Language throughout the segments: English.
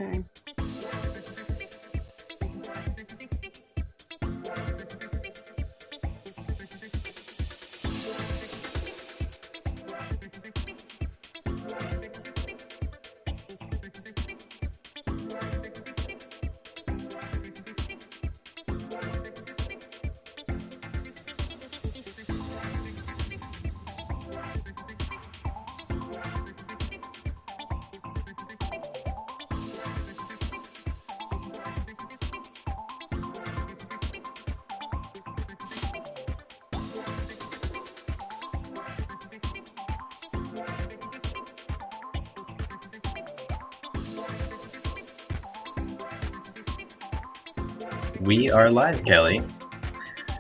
Okay. We are live, Kelly.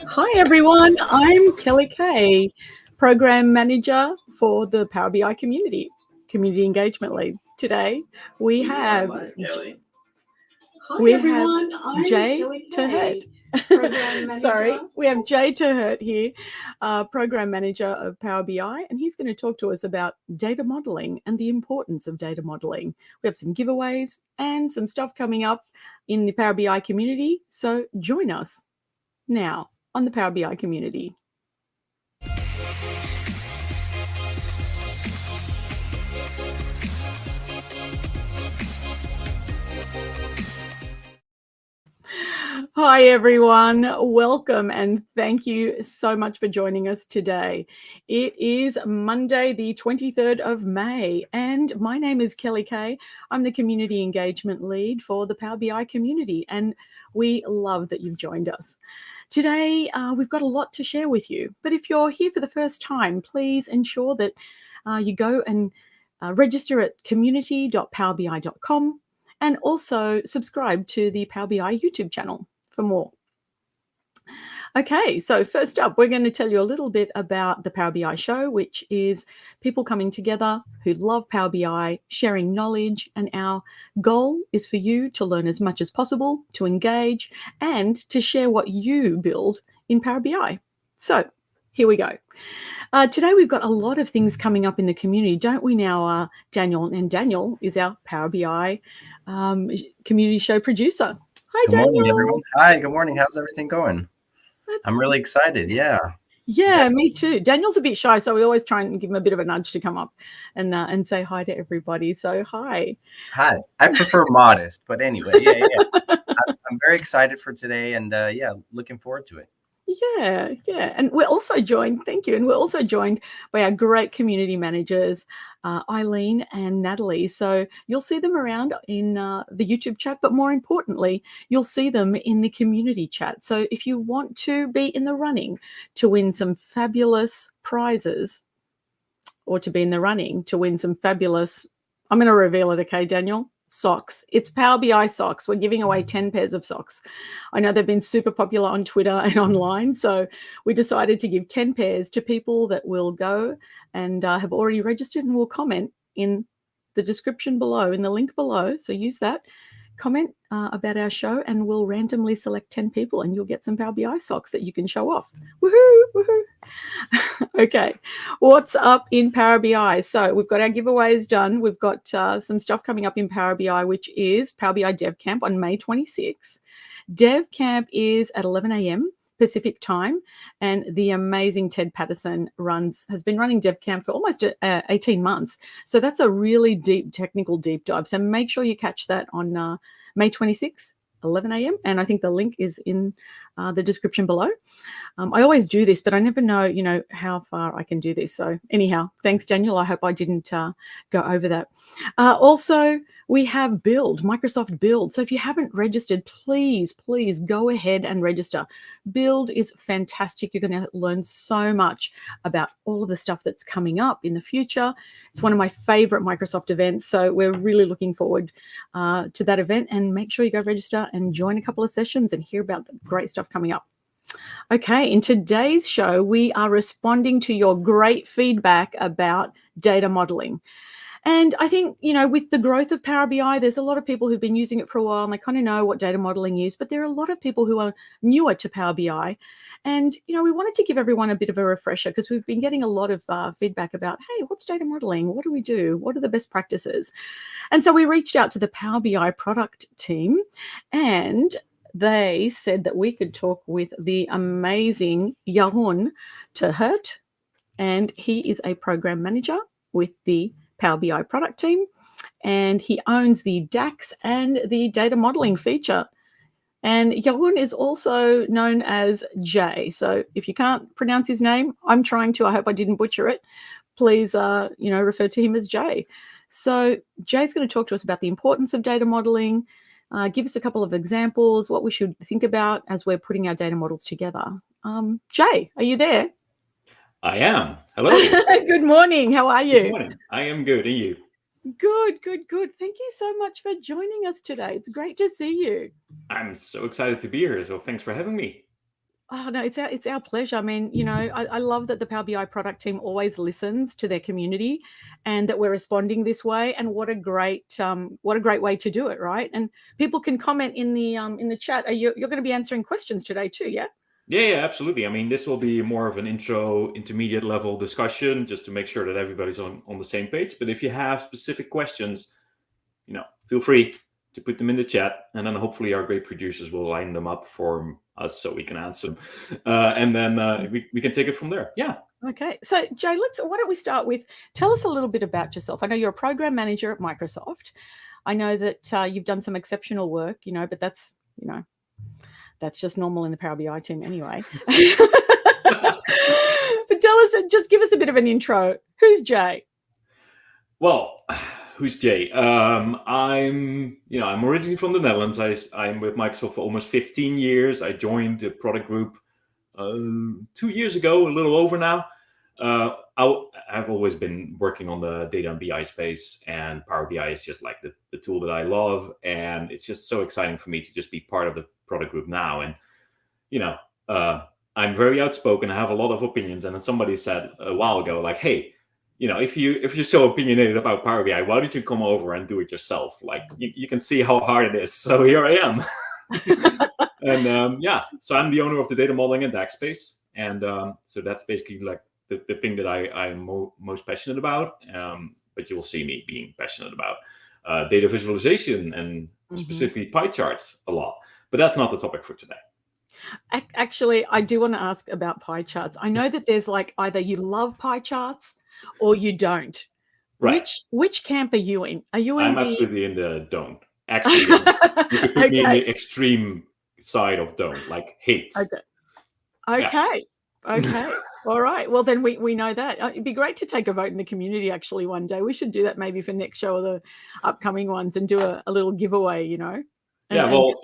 Hi, everyone. I'm Kaye, Program Manager for the Power BI Community Engagement Lead. Today, we have Jay Heerdt. Sorry, we have Jay Heerdt here, Program Manager of Power BI, and he's going to talk to us about data modeling and the importance of data modeling. We have some giveaways and some stuff coming up in the Power BI community, so join us now on the Power BI community. Hi, everyone. Welcome and thank you so much for joining us today. It is Monday, the 23rd of May, and my name is Kaye. I'm the Community Engagement Lead for the Power BI community, and we love that you've joined us. Today, we've got a lot to share with you, but if you're here for the first time, please ensure that you go and register at community.powerbi.com and also subscribe to the Power BI YouTube channel for more. Okay, so first up, we're going to tell you a little bit about the Power BI show, which is people coming together who love Power BI, sharing knowledge, and our goal is for you to learn as much as possible, to engage, and to share what you build in Power BI. So here we go. Today we've got a lot of things coming up in the community, don't we now, Daniel? And Daniel is our Power BI community show producer. Hi, Good morning, Daniel. everyone. Hi, good morning. How's everything going? I'm really excited. Yeah, me too. Daniel's a bit shy, so we always try and give him a bit of a nudge to come up and say hi to everybody. So hi. Hi. I prefer modest, but anyway, yeah. I'm very excited for today, and looking forward to it. Yeah. And we're also joined, thank you, and we're also joined by our great community managers, Eileen and Natalie. So you'll see them around in the YouTube chat, but more importantly, you'll see them in the community chat. So if you want to be in the running to win some fabulous prizes, or to be in the running to win some fabulous, I'm going to reveal it, okay, Daniel? Socks. It's Power BI socks. We're giving away 10 pairs of socks. I know they've been super popular on Twitter and online, so we decided to give 10 pairs to people that will go and have already registered and will comment in the description below, in the link below. So use that. Comment about our show and we'll randomly select 10 people and you'll get some Power BI socks that you can show off. Woohoo! Okay, what's up in Power BI? So we've got our giveaways done. We've got some stuff coming up in Power BI, which is Power BI Dev Camp on May 26. Dev Camp is at 11 a.m. Pacific time, and the amazing Ted Patterson has been running Dev Camp for almost 18 months. So that's a really deep technical deep dive. So make sure you catch that on May 26, 11 a.m. And I think the link is in the description below. I always do this, but I never know, how far I can do this. So anyhow, thanks, Daniel. I hope I didn't go over that. Also, we have Microsoft Build. So if you haven't registered, please go ahead and register. Build is fantastic. You're going to learn so much about all of the stuff that's coming up in the future. It's one of my favorite Microsoft events. So we're really looking forward to that event, and make sure you go register and join a couple of sessions and hear about the great stuff coming up. Okay, in today's show, we are responding to your great feedback about data modeling. And I think, with the growth of Power BI, there's a lot of people who've been using it for a while and they kind of know what data modeling is, but there are a lot of people who are newer to Power BI. And, we wanted to give everyone a bit of a refresher because we've been getting a lot of feedback about, hey, what's data modeling? What do we do? What are the best practices? And so we reached out to the Power BI product team, and they said that we could talk with the amazing Jeroen Heerdt, and he is a program manager with the Power BI product team, and he owns the DAX and the data modeling feature. And Jeroen is also known as Jay. So if you can't pronounce his name, I'm trying to. I hope I didn't butcher it. Please, refer to him as Jay. So Jay's going to talk to us about the importance of data modeling, give us a couple of examples, what we should think about as we're putting our data models together. Jay, are you there? I am. Hello. Good morning. How are you? Good morning. I am good. And you? Good. Thank you so much for joining us today. It's great to see you. I'm so excited to be here. So thanks for having me. Oh, no, it's our pleasure. I mean, I love that the Power BI product team always listens to their community and that we're responding this way. And what a great way to do it, right? And people can comment in the chat. You're going to be answering questions today too, yeah? Yeah, absolutely. I mean, this will be more of an intermediate level discussion just to make sure that everybody's on the same page. But if you have specific questions, feel free to put them in the chat, and then hopefully our great producers will line them up for us so we can answer them. And then we can take it from there. Yeah. Okay. So, Jay, why don't we start with, tell us a little bit about yourself. I know you're a program manager at Microsoft. I know that you've done some exceptional work, but that's just normal in the Power BI team anyway. But just give us a bit of an intro. Who's Jay? Well, who's Jay? I'm originally from the Netherlands. I'm with Microsoft for almost 15 years. I joined the product group 2 years ago, a little over now. I've always been working on the data and BI space, and Power BI is just like the tool that I love, and it's just so exciting for me to just be part of the product group now. And I'm very outspoken. I have a lot of opinions, and then somebody said a while ago, like, hey, if you're so opinionated about Power BI, why don't you come over and do it yourself? Like you can see how hard it is. So here I am. And so I'm the owner of the data modeling and DAX space, and so that's basically like the thing that I'm most passionate about. But you'll see me being passionate about data visualization and specifically pie charts a lot. But that's not the topic for today. Actually, I do want to ask about pie charts. I know that there's like either you love pie charts or you don't. Right. Which camp are you in? Are you in I'm absolutely in the don't. Actually, you could put me in the extreme side of don't, like hate. Okay. All right. Well, then we know that. It'd be great to take a vote in the community actually one day. We should do that maybe for next show or the upcoming ones and do a little giveaway, Yeah, well,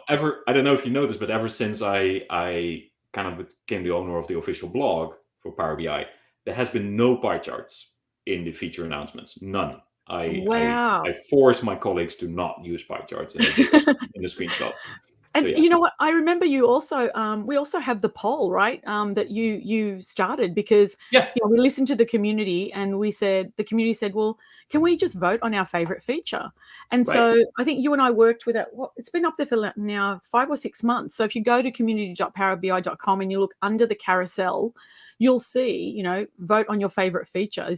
I don't know if you know this, but ever since I kind of became the owner of the official blog for Power BI, there has been no pie charts in the feature announcements. None. I force my colleagues to not use pie charts in the screenshots. And so, yeah. You know what? I remember you also, we also have the poll, right? That you started because we listened to the community and the community said, well, can we just vote on our favorite feature? And so I think you and I worked with it. Well, it's been up there for now 5 or 6 months. So if you go to community.powerbi.com and you look under the carousel, you'll see, vote on your favorite feature.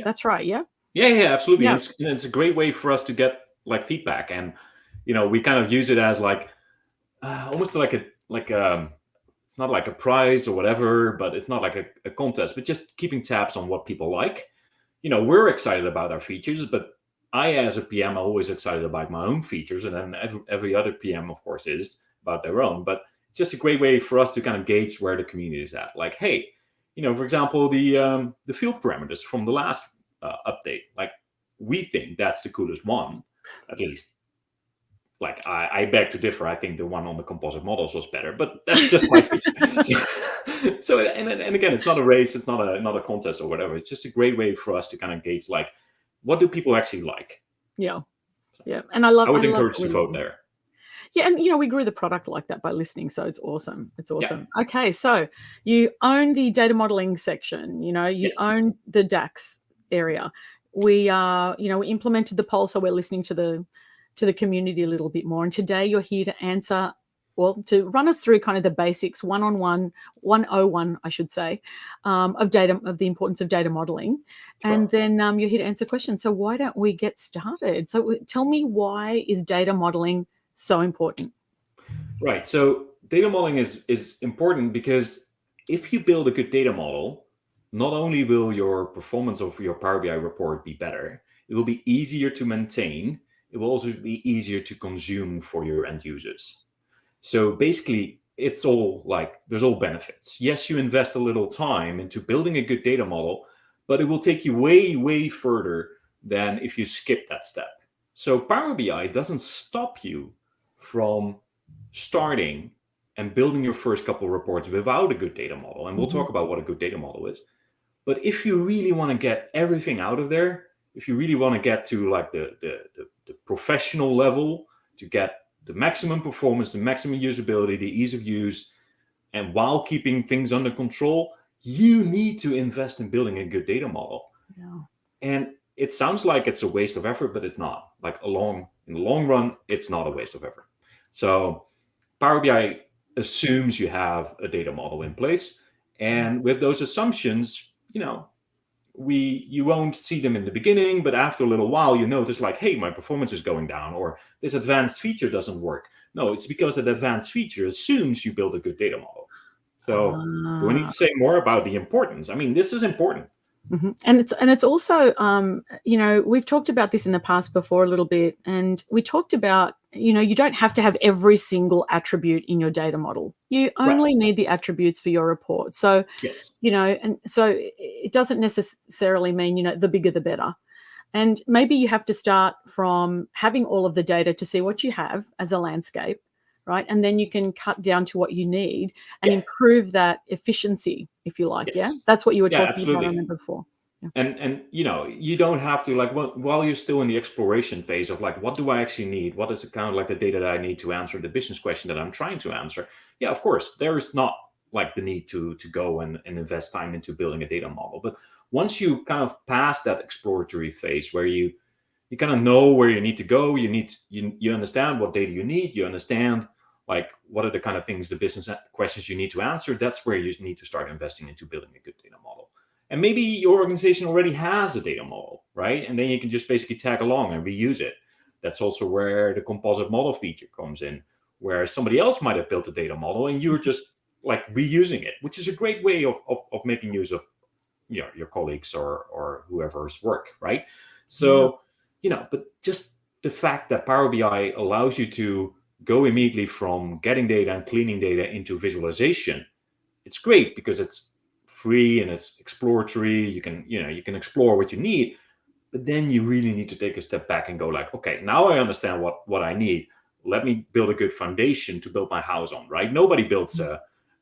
That's right? Yeah. Yeah, absolutely. Yeah. And it's a great way for us to get like feedback, and we kind of use it as like almost like a it's not like a prize or whatever, but it's not like a contest, but just keeping tabs on what people like. We're excited about our features, but I, as a PM, am always excited about my own features, and then every other PM, of course, is about their own. But it's just a great way for us to kind of gauge where the community is at. Like, hey, for example, the field parameters from the last update, like we think that's the coolest one, at least. Like I beg to differ. I think the one on the composite models was better, but that's just my feature. So and again, it's not a race, it's not a contest or whatever. It's just a great way for us to kind of gauge like what do people actually like. Yeah. And I would encourage you to vote there. Yeah, and we grew the product like that by listening, so it's awesome. Yeah. Okay, so you own the data modeling section. You own the DAX area. we we implemented the poll, so we're listening to the community a little bit more. And today you're here to answer, well, to run us through kind of the basics, 101, I should say, of the importance of data modeling. Sure. And then you're here to answer questions. So why don't we get started? So tell me, why is data modeling so important? Right. So data modeling is important because if you build a good data model, not only will your performance of your Power BI report be better, it will be easier to maintain. It will also be easier to consume for your end users. So basically, it's all like, there's all benefits. Yes, you invest a little time into building a good data model, but it will take you way, way further than if you skip that step. So Power BI doesn't stop you from starting and building your first couple of reports without a good data model. And we'll talk about what a good data model is. But if you really want to get everything out of there, if you really want to get to like the professional level, to get the maximum performance, the maximum usability, the ease of use, and while keeping things under control, you need to invest in building a good data model. Yeah. And it sounds like it's a waste of effort, but it's not. Like in the long run, it's not a waste of effort. So Power BI assumes you have a data model in place. And with those assumptions, you won't see them in the beginning, but after a little while, you notice like, hey, my performance is going down, or this advanced feature doesn't work. No, it's because that advanced feature assumes you build a good data model. So do I need to say more about the importance? I mean, this is important. Mm-hmm. And it's also, we've talked about this in the past before a little bit, and we talked about, you don't have to have every single attribute in your data model. You only need the attributes for your report. So, yes, and so it doesn't necessarily mean, the bigger the better. And maybe you have to start from having all of the data to see what you have as a landscape, right? And then you can cut down to what you need and improve that efficiency, if you like. Yes. Yeah, that's what you were talking absolutely. about, I remember before. Yeah. And you don't have to, like, while you're still in the exploration phase of like, what do I actually need? What is the kind of like the data that I need to answer the business question that I'm trying to answer? Yeah, of course, there is not like the need to go and invest time into building a data model. But once you kind of pass that exploratory phase where you kind of know where you need to go, you understand what data you need, you understand like what are the kind of things, the business questions you need to answer, that's where you need to start investing into building a good data model. And maybe your organization already has a data model, right? And then you can just basically tag along and reuse it. That's also where the composite model feature comes in, where somebody else might have built a data model and you're just like reusing it, which is a great way of making use of your colleagues or whoever's work, right? So, but just the fact that Power BI allows you to go immediately from getting data and cleaning data into visualization, it's great because it's free and it's exploratory. You can explore what you need, but then you really need to take a step back and go like, okay, now I understand what I need. Let me build a good foundation to build my house on, right? Nobody builds a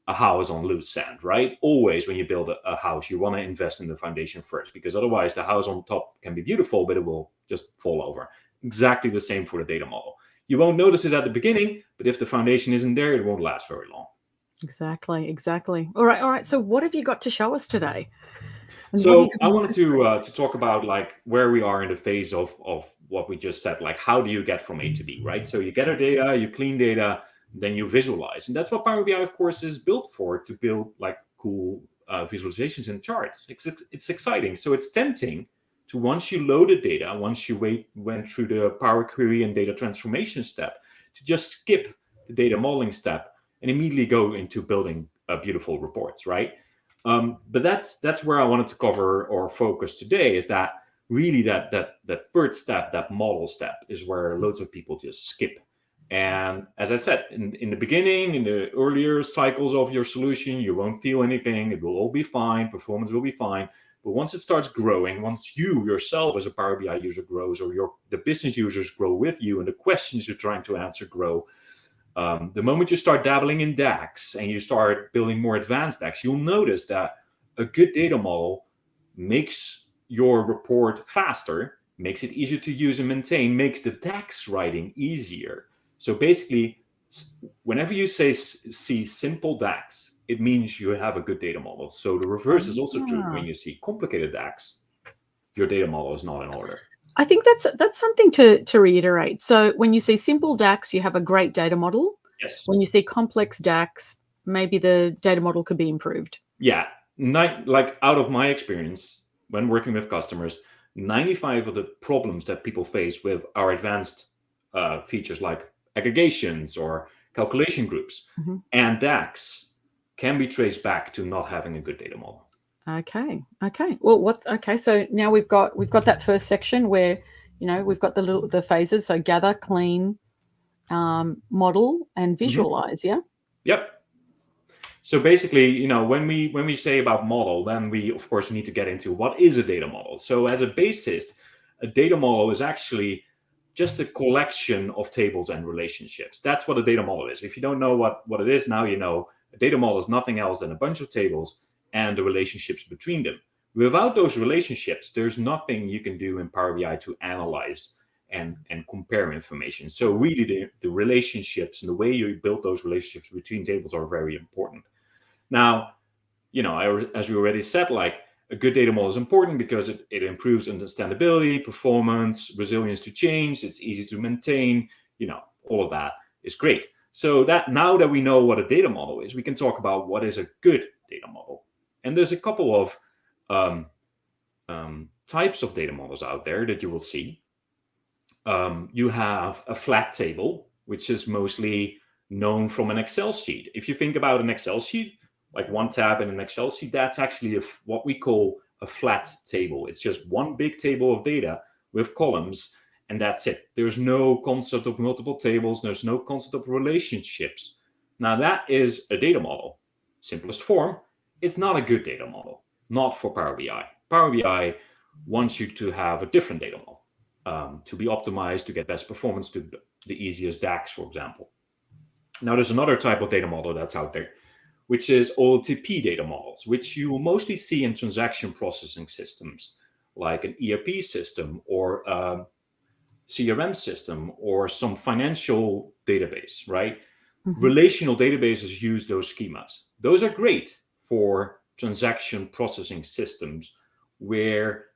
house on loose sand, right? Always when you build a house, you want to invest in the foundation first, because otherwise the house on top can be beautiful, but it will just fall over. Exactly the same for the data model. You won't notice it at the beginning, but if the foundation isn't there, it won't last very long. Exactly. All right. So what have you got to show us today? And so I wanted to talk about like where we are in the phase of what we just said, like how do you get from A to B, right? So you gather data, you clean data, then you visualize. And that's what Power BI, of course, is built for, to build like cool visualizations and charts. It's exciting. So it's tempting to, once you loaded data, once you went through the Power Query and data transformation step, to just skip the data modeling step and immediately go into building beautiful reports, right? But that's where I wanted to cover or focus today, is that really that third step, that model step, is where loads of people just skip. And as I said, in the beginning, in the earlier cycles of your solution, you won't feel anything. It will all be fine. Performance will be fine. But once it starts growing, once you yourself as a Power BI user grows, or the business users grow with you, and the questions you're trying to answer grow, the moment you start dabbling in DAX and you start building more advanced DAX, you'll notice that a good data model makes your report faster, makes it easier to use and maintain, makes the DAX writing easier. So basically, whenever you see simple DAX, it means you have a good data model. So the reverse is also true. When you see complicated DAX, your data model is not in order. I think that's something to reiterate. So when you see simple DAX, you have a great data model. Yes. When you see complex DAX, maybe the data model could be improved. Yeah. Like out of my experience when working with customers, 95 of the problems that people face with our advanced features like aggregations or calculation groups and DAX can be traced back to not having a good data model. Okay. Well, so now we've got that first section where, we've got the phases. So gather, clean, model, and visualize. Yeah. Yep. So basically, when we say about model, then we of course need to get into what is a data model. So as a basis, a data model is actually just a collection of tables and relationships. That's what a data model is. If you don't know what it is, now you know. A data model is nothing else than a bunch of tables and the relationships between them. Without those relationships, there's nothing you can do in Power BI to analyze and compare information. So really the relationships and the way you build those relationships between tables are very important. Now, as we already said, like a good data model is important because it improves understandability, performance, resilience to change. It's easy to maintain, all of that is great. So that now that we know what a data model is, we can talk about what is a good data model. And there's a couple of types of data models out there that you will see. You have a flat table, which is mostly known from an Excel sheet. If you think about an Excel sheet, like one tab in an Excel sheet, that's actually what we call a flat table. It's just one big table of data with columns, and that's it. There's no concept of multiple tables. There's no concept of relationships. Now that is a data model. Simplest form, it's not a good data model, not for Power BI. Power BI wants you to have a different data model to be optimized, to get best performance, to the easiest DAX, for example. Now there's another type of data model that's out there, which is OLTP data models, which you will mostly see in transaction processing systems, like an ERP system or a CRM system or some financial database, right? Relational databases use those schemas. Those are great for transaction processing systems where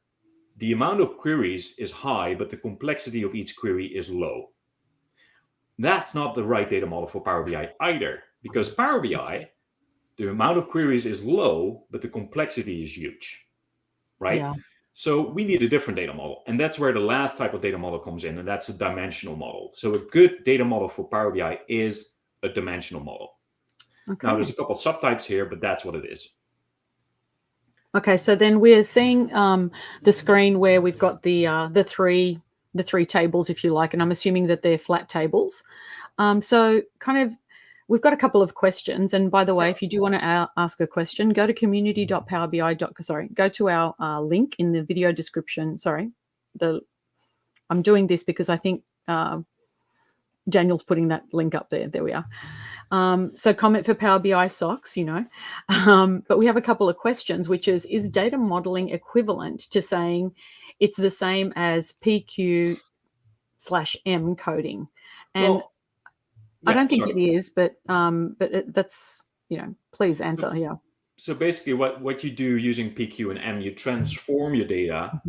the amount of queries is high, but the complexity of each query is low. That's not the right data model for Power BI either, because Power BI, the amount of queries is low, but the complexity is huge, right? Yeah. So we need a different data model. And that's where the last type of data model comes in, and that's a dimensional model. So a good data model for Power BI is a dimensional model. Okay. Now, there's a couple of subtypes here, but that's what it is. Okay, so then we're seeing the screen where we've got the three tables, if you like, and I'm assuming that they're flat tables. So kind of, we've got a couple of questions. And by the way, if you do want to ask a question, go to go to our link in the video description. Sorry, I'm doing this because I think Daniel's putting that link up there. There we are. So comment for Power BI socks, but we have a couple of questions, which is data modeling equivalent to saying it's the same as PQ/M coding? And well, I don't think it is, but that's, please answer. Yeah. So basically what you do using PQ and M, you transform your data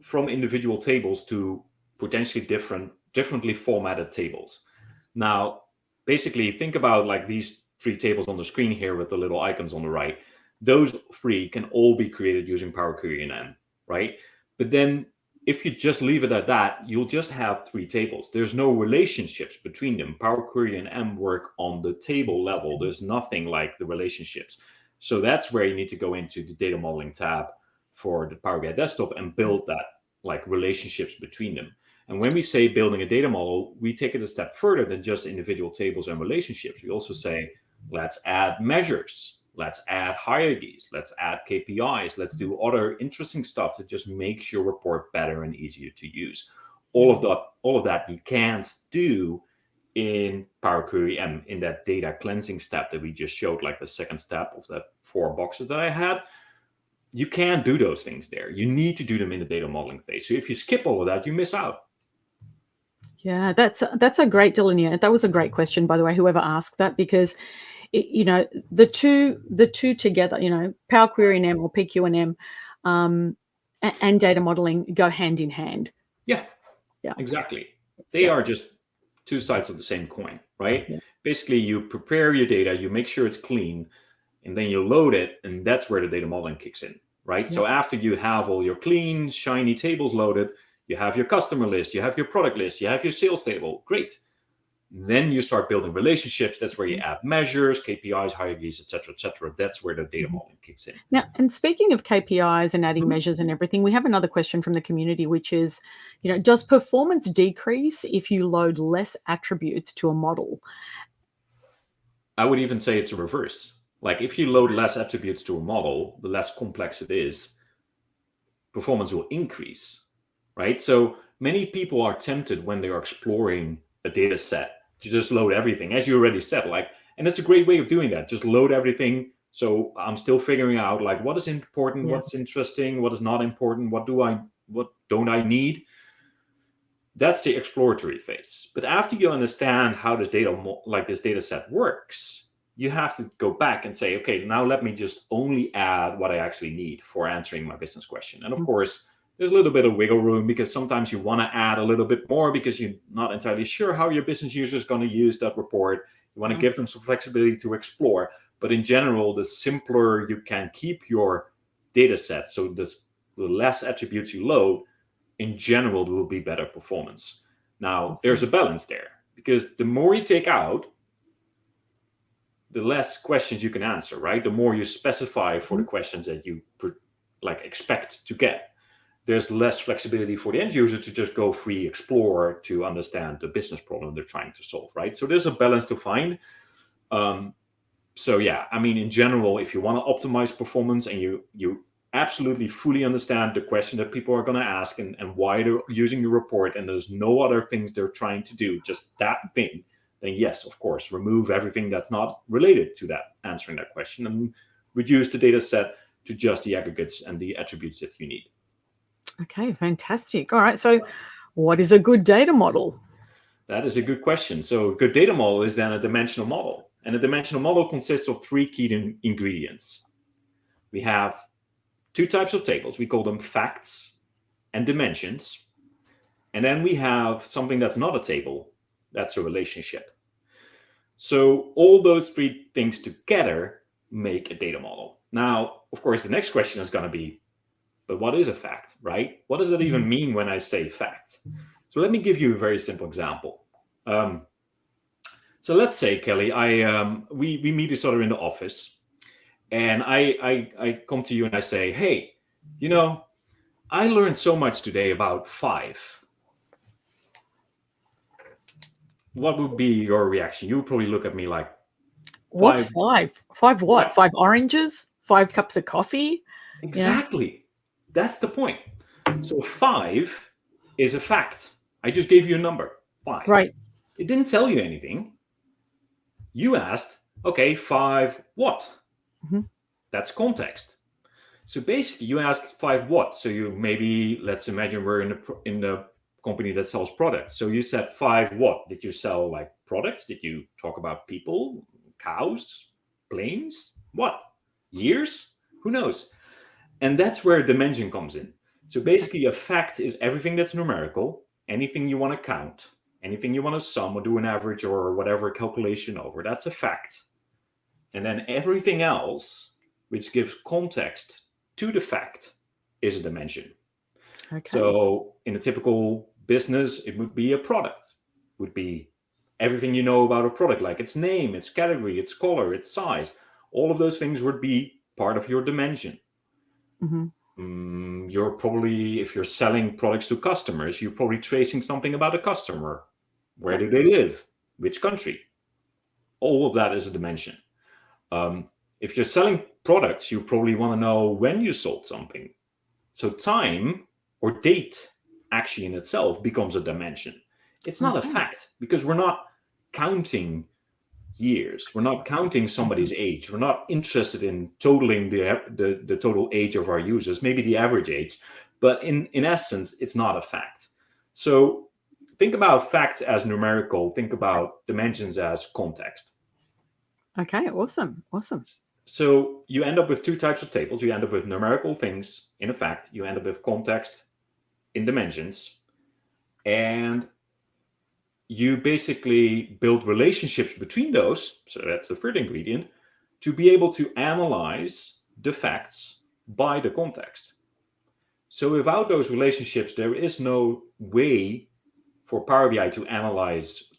from individual tables to potentially differently formatted tables. Now, basically, think about like these three tables on the screen here with the little icons on the right. Those three can all be created using Power Query and M, right? But then if you just leave it at that, you'll just have three tables. There's no relationships between them. Power Query and M work on the table level. There's nothing like the relationships. So that's where you need to go into the data modeling tab for the Power BI desktop and build that like relationships between them. And when we say building a data model, we take it a step further than just individual tables and relationships. We also say, let's add measures, let's add hierarchies, let's add KPIs, let's do other interesting stuff that just makes your report better and easier to use. All of that you can't do in Power Query and in that data cleansing step that we just showed, like the second step of that 4 boxes that I had. You can't do those things there. You need to do them in the data modeling phase. So if you skip all of that, you miss out. Yeah, that's a great delineate. That was a great question, by the way, whoever asked that, because the two together, Power Query and M or PQ and M, and data modeling go hand in hand. Yeah, exactly. They are just two sides of the same coin, right? Yeah. Basically, you prepare your data, you make sure it's clean, and then you load it, and that's where the data modeling kicks in, right? So after you have all your clean, shiny tables loaded, you have your customer list, you have your product list, you have your sales table. Great. Then you start building relationships. That's where you add measures, KPIs, hierarchies, et cetera. That's where the data modeling kicks in. Now, and speaking of KPIs and adding measures and everything, we have another question from the community, which is, does performance decrease if you load less attributes to a model? I would even say it's the reverse. Like if you load less attributes to a model, the less complex it is, performance will increase, right? So many people are tempted when they are exploring a data set to just load everything, as you already said, and it's a great way of doing that. Just load everything. So I'm still figuring out what is important, what's interesting, what is not important, what don't I need? That's the exploratory phase. But after you understand how this data set works, you have to go back and say, okay, now let me just only add what I actually need for answering my business question. And of course, there's a little bit of wiggle room because sometimes you want to add a little bit more because you're not entirely sure how your business user is going to use that report. You want to give them some flexibility to explore. But in general, the simpler you can keep your data set, so the less attributes you load, in general, there will be better performance. Now, there's a balance there because the more you take out, the less questions you can answer, right? The more you specify for the questions that you expect to get. There's less flexibility for the end user to just go free explore to understand the business problem they're trying to solve, right? So there's a balance to find. In general, if you want to optimize performance and you absolutely fully understand the question that people are going to ask and why they're using your report, and there's no other things they're trying to do, just that thing, then yes, of course, remove everything that's not related to that, answering that question, and reduce the data set to just the aggregates and the attributes that you need. Okay, fantastic. All right, so what is a good data model? That is a good question. So a good data model is then a dimensional model. And a dimensional model consists of three key ingredients. We have two types of tables. We call them facts and dimensions. And then we have something that's not a table. That's a relationship. So all those three things together make a data model. Now, of course, the next question is going to be, but what is a fact, right? What does that even mean when I say fact? So let me give you a very simple example. So let's say, Kelly, we meet each other in the office, and I come to you and I say, hey, I learned so much today about 5. What would be your reaction? You would probably look at me like, what's 5? 5 what? 5 oranges? 5 cups of coffee? Exactly. That's the point. So 5 is a fact. I just gave you a number, 5. Right. It didn't tell you anything. You asked, okay, 5 what? That's context. So basically, you asked 5 what? So you maybe, let's imagine we're in the company that sells products. So you said 5 what? Did you sell products? Did you talk about people, cows, planes? What? Years? Who knows? And that's where dimension comes in. So basically, a fact is everything that's numerical, anything you want to count, anything you want to sum or do an average or whatever calculation over, that's a fact. And then everything else, which gives context to the fact, is a dimension. Okay. So in a typical business, it would be a product, would be everything you know about a product, like its name, its category, its color, its size. All of those things would be part of your dimension. You're probably, if you're selling products to customers, you're probably tracing something about a customer. Where do they live? Which country? All of that is a dimension. If you're selling products, you probably want to know when you sold something. So time or date actually in itself becomes a dimension. It's not a fact because we're not counting years. We're not counting somebody's age. We're not interested in totaling the total age of our users, maybe the average age. But in essence, it's not a fact. So think about facts as numerical. Think about dimensions as context. Okay, awesome. So you end up with two types of tables. You end up with numerical things in a fact. You end up with context in dimensions. And you basically build relationships between those. So that's the third ingredient, to be able to analyze the facts by the context. So without those relationships, there is no way for Power BI to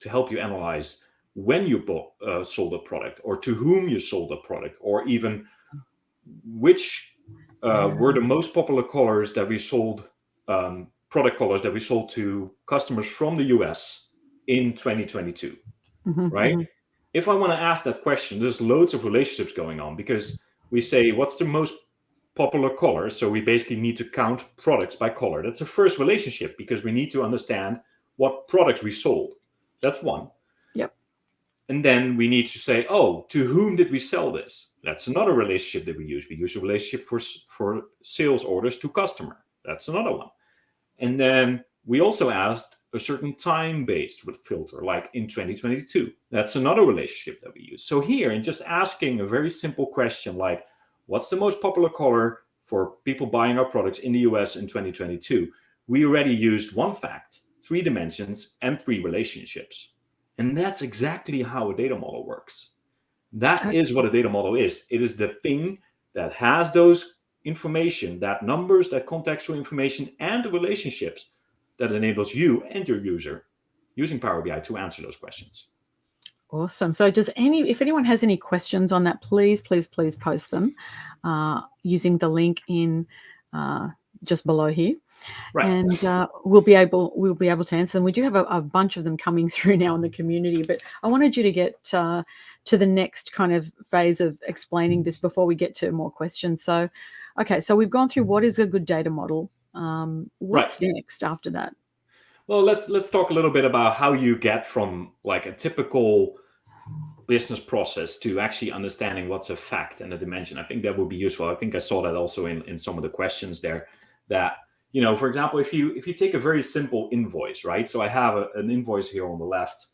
help you analyze when you sold a product, or to whom you sold a product, or even which were the most popular colors that we sold, product colors that we sold to customers from the US in 2022, right? If I want to ask that question, there's loads of relationships going on, because we say, what's the most popular color? So we basically need to count products by color. That's the first relationship, because we need to understand what products we sold. That's one. Yep. And then we need to say, oh, to whom did we sell this? That's another relationship that we use. We use a relationship for sales orders to customer. That's another one. And then we also asked a certain time-based filter, like in 2022. That's another relationship that we use. So here, in just asking a very simple question like, what's the most popular color for people buying our products in the US in 2022? We already used one fact, 3 dimensions, and 3 relationships. And that's exactly how a data model works. That is what a data model is. It is the thing that has those information, that numbers, that contextual information, and the relationships that enables you and your user using Power BI to answer those questions. Awesome. So if anyone has any questions on that, please post them using the link in just below here. Right. And we'll be able to answer them. We do have a bunch of them coming through now in the community, but I wanted you to get to the next kind of phase of explaining this before we get to more questions. So, okay, so we've gone through what is a good data model. What's next after that? Well, let's talk a little bit about how you get from like a typical business process to actually understanding what's a fact and a dimension. I think that would be useful. I think I saw that also in some of the questions there, that, you know, for example, if you take a very simple invoice, right? So I have an invoice here on the left.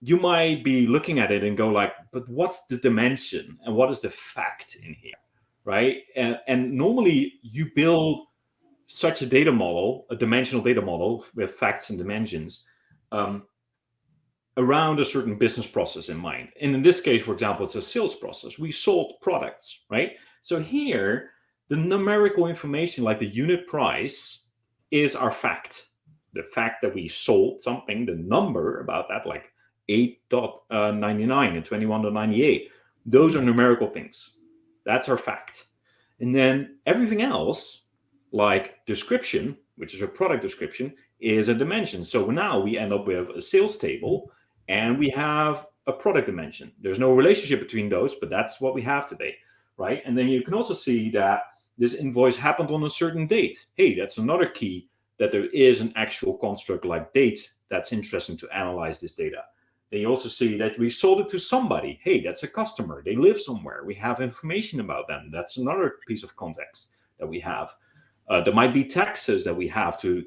You might be looking at it and go like, but what's the dimension and what is the fact in here, right? And normally you build such a data model, a dimensional data model with facts and dimensions, around a certain business process in mind. And in this case, for example, it's a sales process. We sold products, right? So here, the numerical information, like the unit price, is our fact. The fact that we sold something, the number about that, like 8.99 and 21.98, those are numerical things. That's our fact. And then everything else, like description, which is a product description, is a dimension. So now we end up with a sales table and we have a product dimension. There's no relationship between those, but that's what we have today, right? And then you can also see that this invoice happened on a certain date. Hey, that's another key, that there is an actual construct like date that's interesting to analyze this data. Then you also see that we sold it to somebody. Hey, that's a customer. They live somewhere. We have information about them. That's another piece of context that we have. There might be taxes that we have to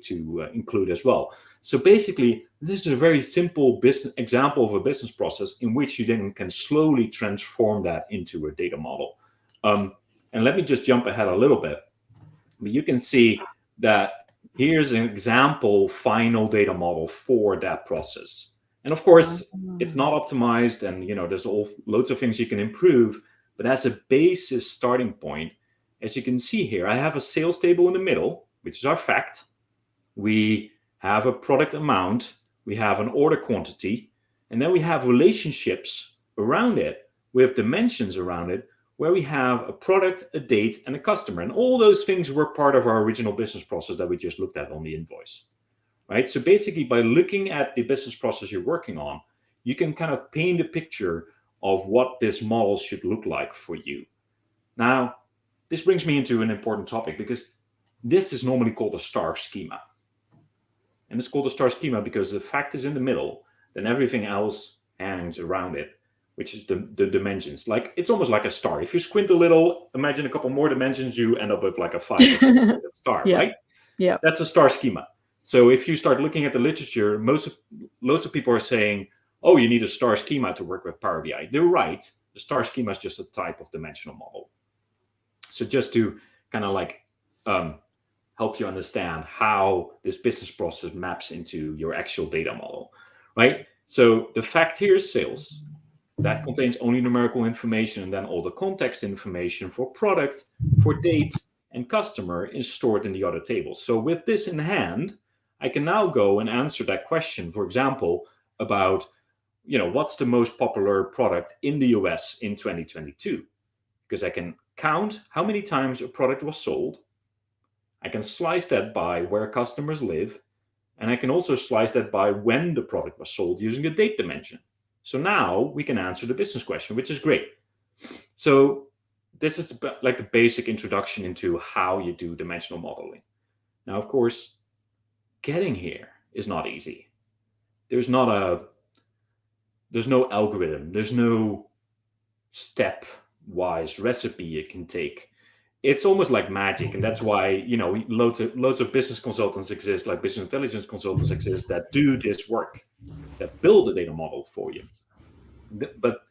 include as well. So basically, this is a very simple business example of a business process in which you then can slowly transform that into a data model. And let me just jump ahead a little bit. You can see that here's an example final data model for that process. And of course, it's not optimized, and there's loads of things you can improve. But as a basis starting point, as you can see here, I have a sales table in the middle, which is our fact. We have a product amount. We have an order quantity. And then we have relationships around it. We have dimensions around it, where we have a product, a date, and a customer. And all those things were part of our original business process that we just looked at on the invoice, right? So basically, by looking at the business process you're working on, you can kind of paint a picture of what this model should look like for you. Now, this brings me into an important topic, because this is normally called a star schema. And it's called a star schema because the fact is in the middle, then everything else hangs around it, which is the dimensions. Like, it's almost like a star. If you squint a little, imagine a couple more dimensions, you end up with like a 5 or 6 star, yeah. Right? Yeah. That's a star schema. So if you start looking at the literature, loads of people are saying, oh, you need a star schema to work with Power BI. They're right, The star schema is just a type of dimensional model. So just to kind of like help you understand how this business process maps into your actual data model, right? So the fact here is sales. That contains only numerical information, and then all the context information for product, for date, and customer is stored in the other tables. So with this in hand, I can now go and answer that question, for example, about, what's the most popular product in the US in 2022? Because I can count how many times a product was sold. I can slice that by where customers live, and I can also slice that by when the product was sold using a date dimension. So now we can answer the business question, which is great. So this is like the basic introduction into how you do dimensional modeling. Now, of course, getting here is not easy. There's no algorithm. There's no stepwise recipe you can take. It's almost like magic, and that's why loads of business consultants exist, like business intelligence consultants exist, that do this work, that build a data model for you. But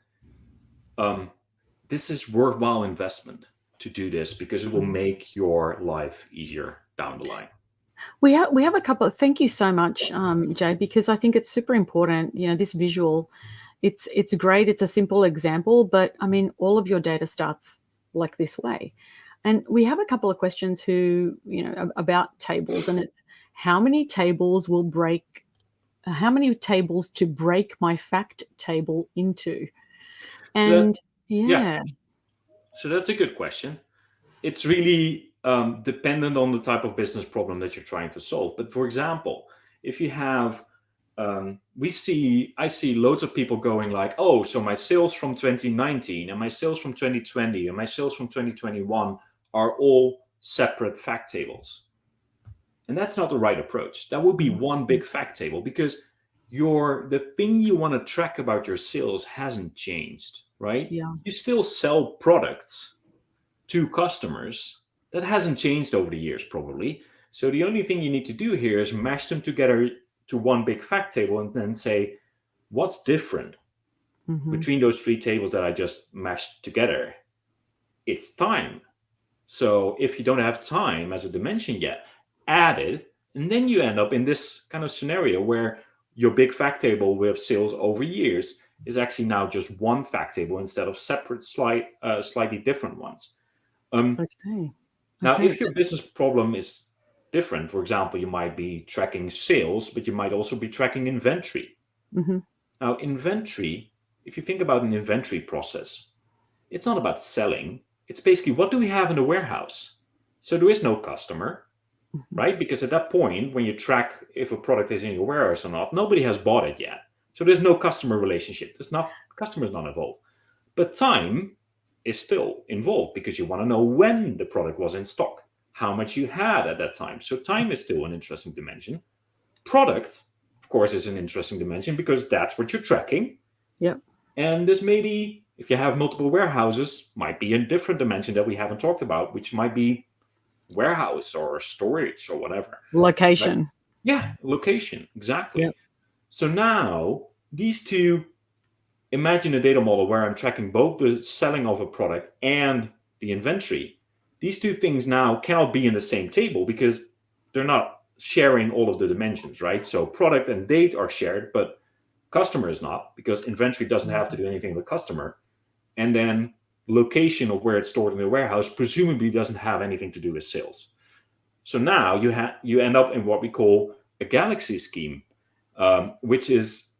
this is worthwhile investment to do this, because it will make your life easier down the line. We have a couple. Thank you so much, Jay, because I think it's super important. This visual, it's great. It's a simple example, but I mean, all of your data starts like this way. And we have a couple of questions about tables, and it's how many tables to break my fact table into? And so that's a good question. It's really dependent on the type of business problem that you're trying to solve. But for example, if you have, I see loads of people going like, oh, so my sales from 2019 and my sales from 2020 and my sales from 2021 are all separate fact tables. And that's not the right approach. That would be one big fact table, because the thing you want to track about your sales hasn't changed, right? Yeah. You still sell products to customers. That hasn't changed over the years, probably. So the only thing you need to do here is mash them together to one big fact table, and then say, what's different between those three tables that I just mashed together? It's time. So if you don't have time as a dimension yet, add it, and then you end up in this kind of scenario where your big fact table with sales over years is actually now just one fact table instead of separate, slightly different ones. Okay. Now, if your business problem is different, for example, you might be tracking sales, but you might also be tracking inventory. Now, inventory, if you think about an inventory process, it's not about selling. It's basically, what do we have in the warehouse? So there is no customer, right? Because at that point, when you track if a product is in your warehouse or not, nobody has bought it yet. So there's no customer relationship. Customer's not involved. But time is still involved, because you want to know when the product was in stock, how much you had at that time. So time is still an interesting dimension. Product, of course, is an interesting dimension, because that's what you're tracking. Yep. And this maybe, if you have multiple warehouses, might be a different dimension that we haven't talked about, which might be warehouse or storage or whatever. Location. Right? Yeah, location, exactly. Yep. So now these two, imagine a data model where I'm tracking both the selling of a product and the inventory. These two things now cannot be in the same table, because they're not sharing all of the dimensions, right? So product and date are shared, but customer is not, because inventory doesn't have to do anything with customer. And then location of where it's stored in the warehouse presumably doesn't have anything to do with sales. So now you end up in what we call a galaxy scheme, which is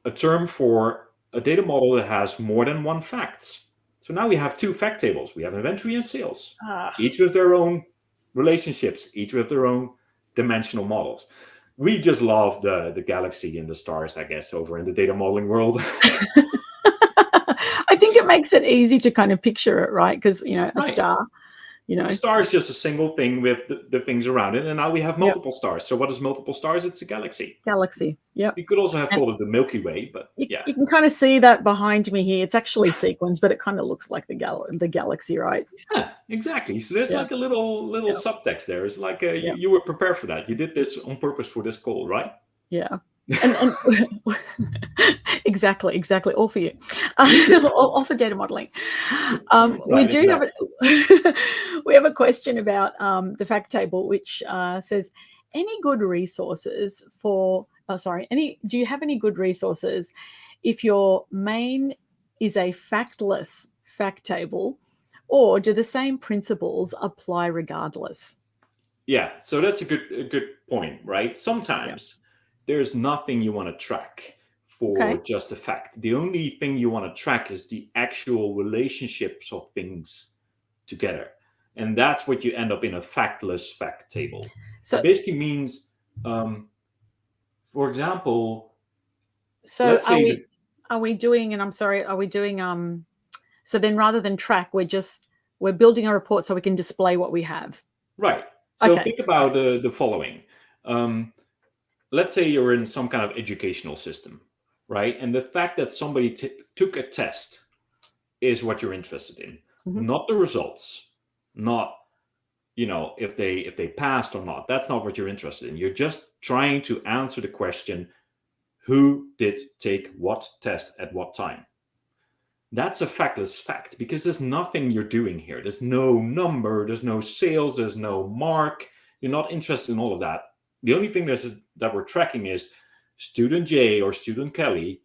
a term for a data model that has more than one facts. So now we have two fact tables. We have inventory and sales, each with their own relationships, each with their own dimensional models. We just love the galaxy and the stars, I guess, over in the data modeling world. I think it makes it easy to kind of picture it, right? Because, a star, A star is just a single thing with the things around it. And now we have multiple stars. So what is multiple stars? It's a galaxy. Galaxy, yep. You could also have called it the Milky Way, but yeah. You can kind of see that behind me here. It's actually sequins, but it kind of looks like the galaxy, right? Yeah, exactly. So there's like a little subtext there. It's like you were prepared for that. You did this on purpose for this call, right? Yeah. And Exactly. All for you. All for data modeling. We Right, do we have a question about the fact table, which says, any good resources for, do you have any good resources if your main is a factless fact table, or do the same principles apply regardless? Yeah, so that's a good point, right? Sometimes there's nothing you want to track for Okay. just a fact. The only thing you want to track is the actual relationships of things together. And that's what you end up in a factless fact table. So It basically means, for example, So let's say are we doing, and I'm sorry, are we doing so then rather than track, we're building a report so we can display what we have. right. So Okay. think about the following. Let's say you're in some kind of educational system, right? And the fact that somebody took a test is what you're interested in, Mhm. not the results, not if they passed or not. That's not what you're interested in. You're just trying to answer the question, who did take what test at what time? That's a factless fact because there's nothing you're doing here. There's no number, there's no sales, there's no mark. You're not interested in all of that. The only thing that we're tracking is student J or student Kelly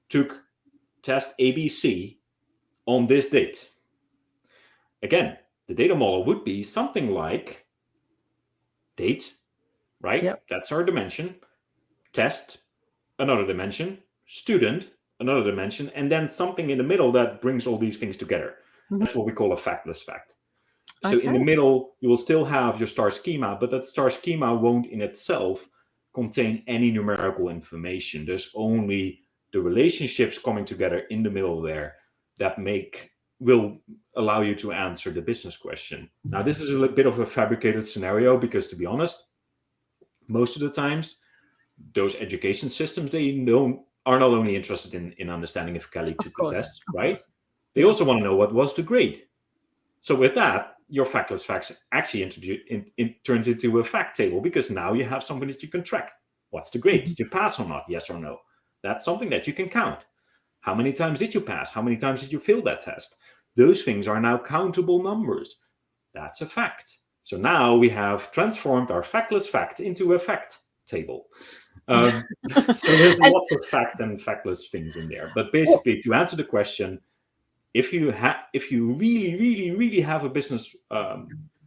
took test ABC on this date. Again, the data model would be something like date, right? Yep. That's our dimension. Test, another dimension. Student, another dimension, and then something in the middle that brings all these things together. Mhm. That's what we call a factless fact. So in the Okay. middle, you will still have your star schema, but that star schema won't in itself contain any numerical information. There's only the relationships coming together in the middle there that will allow you to answer the business question. Now, this is a little bit of a fabricated scenario because, to be honest, most of the times, those education systems, are not only interested in understanding if Kelly took the test, right? They also want to know what was the grade. So with that, your factless facts actually turns into a fact table because now you have something that you can track. What's the grade? Did you pass or not? Yes or no? That's something that you can count. How many times did you pass? How many times did you fail that test? Those things are now countable numbers. That's a fact. So now we have transformed our factless fact into a fact table. So there's lots of fact and factless things in there. But basically, to answer the question, if you really have a business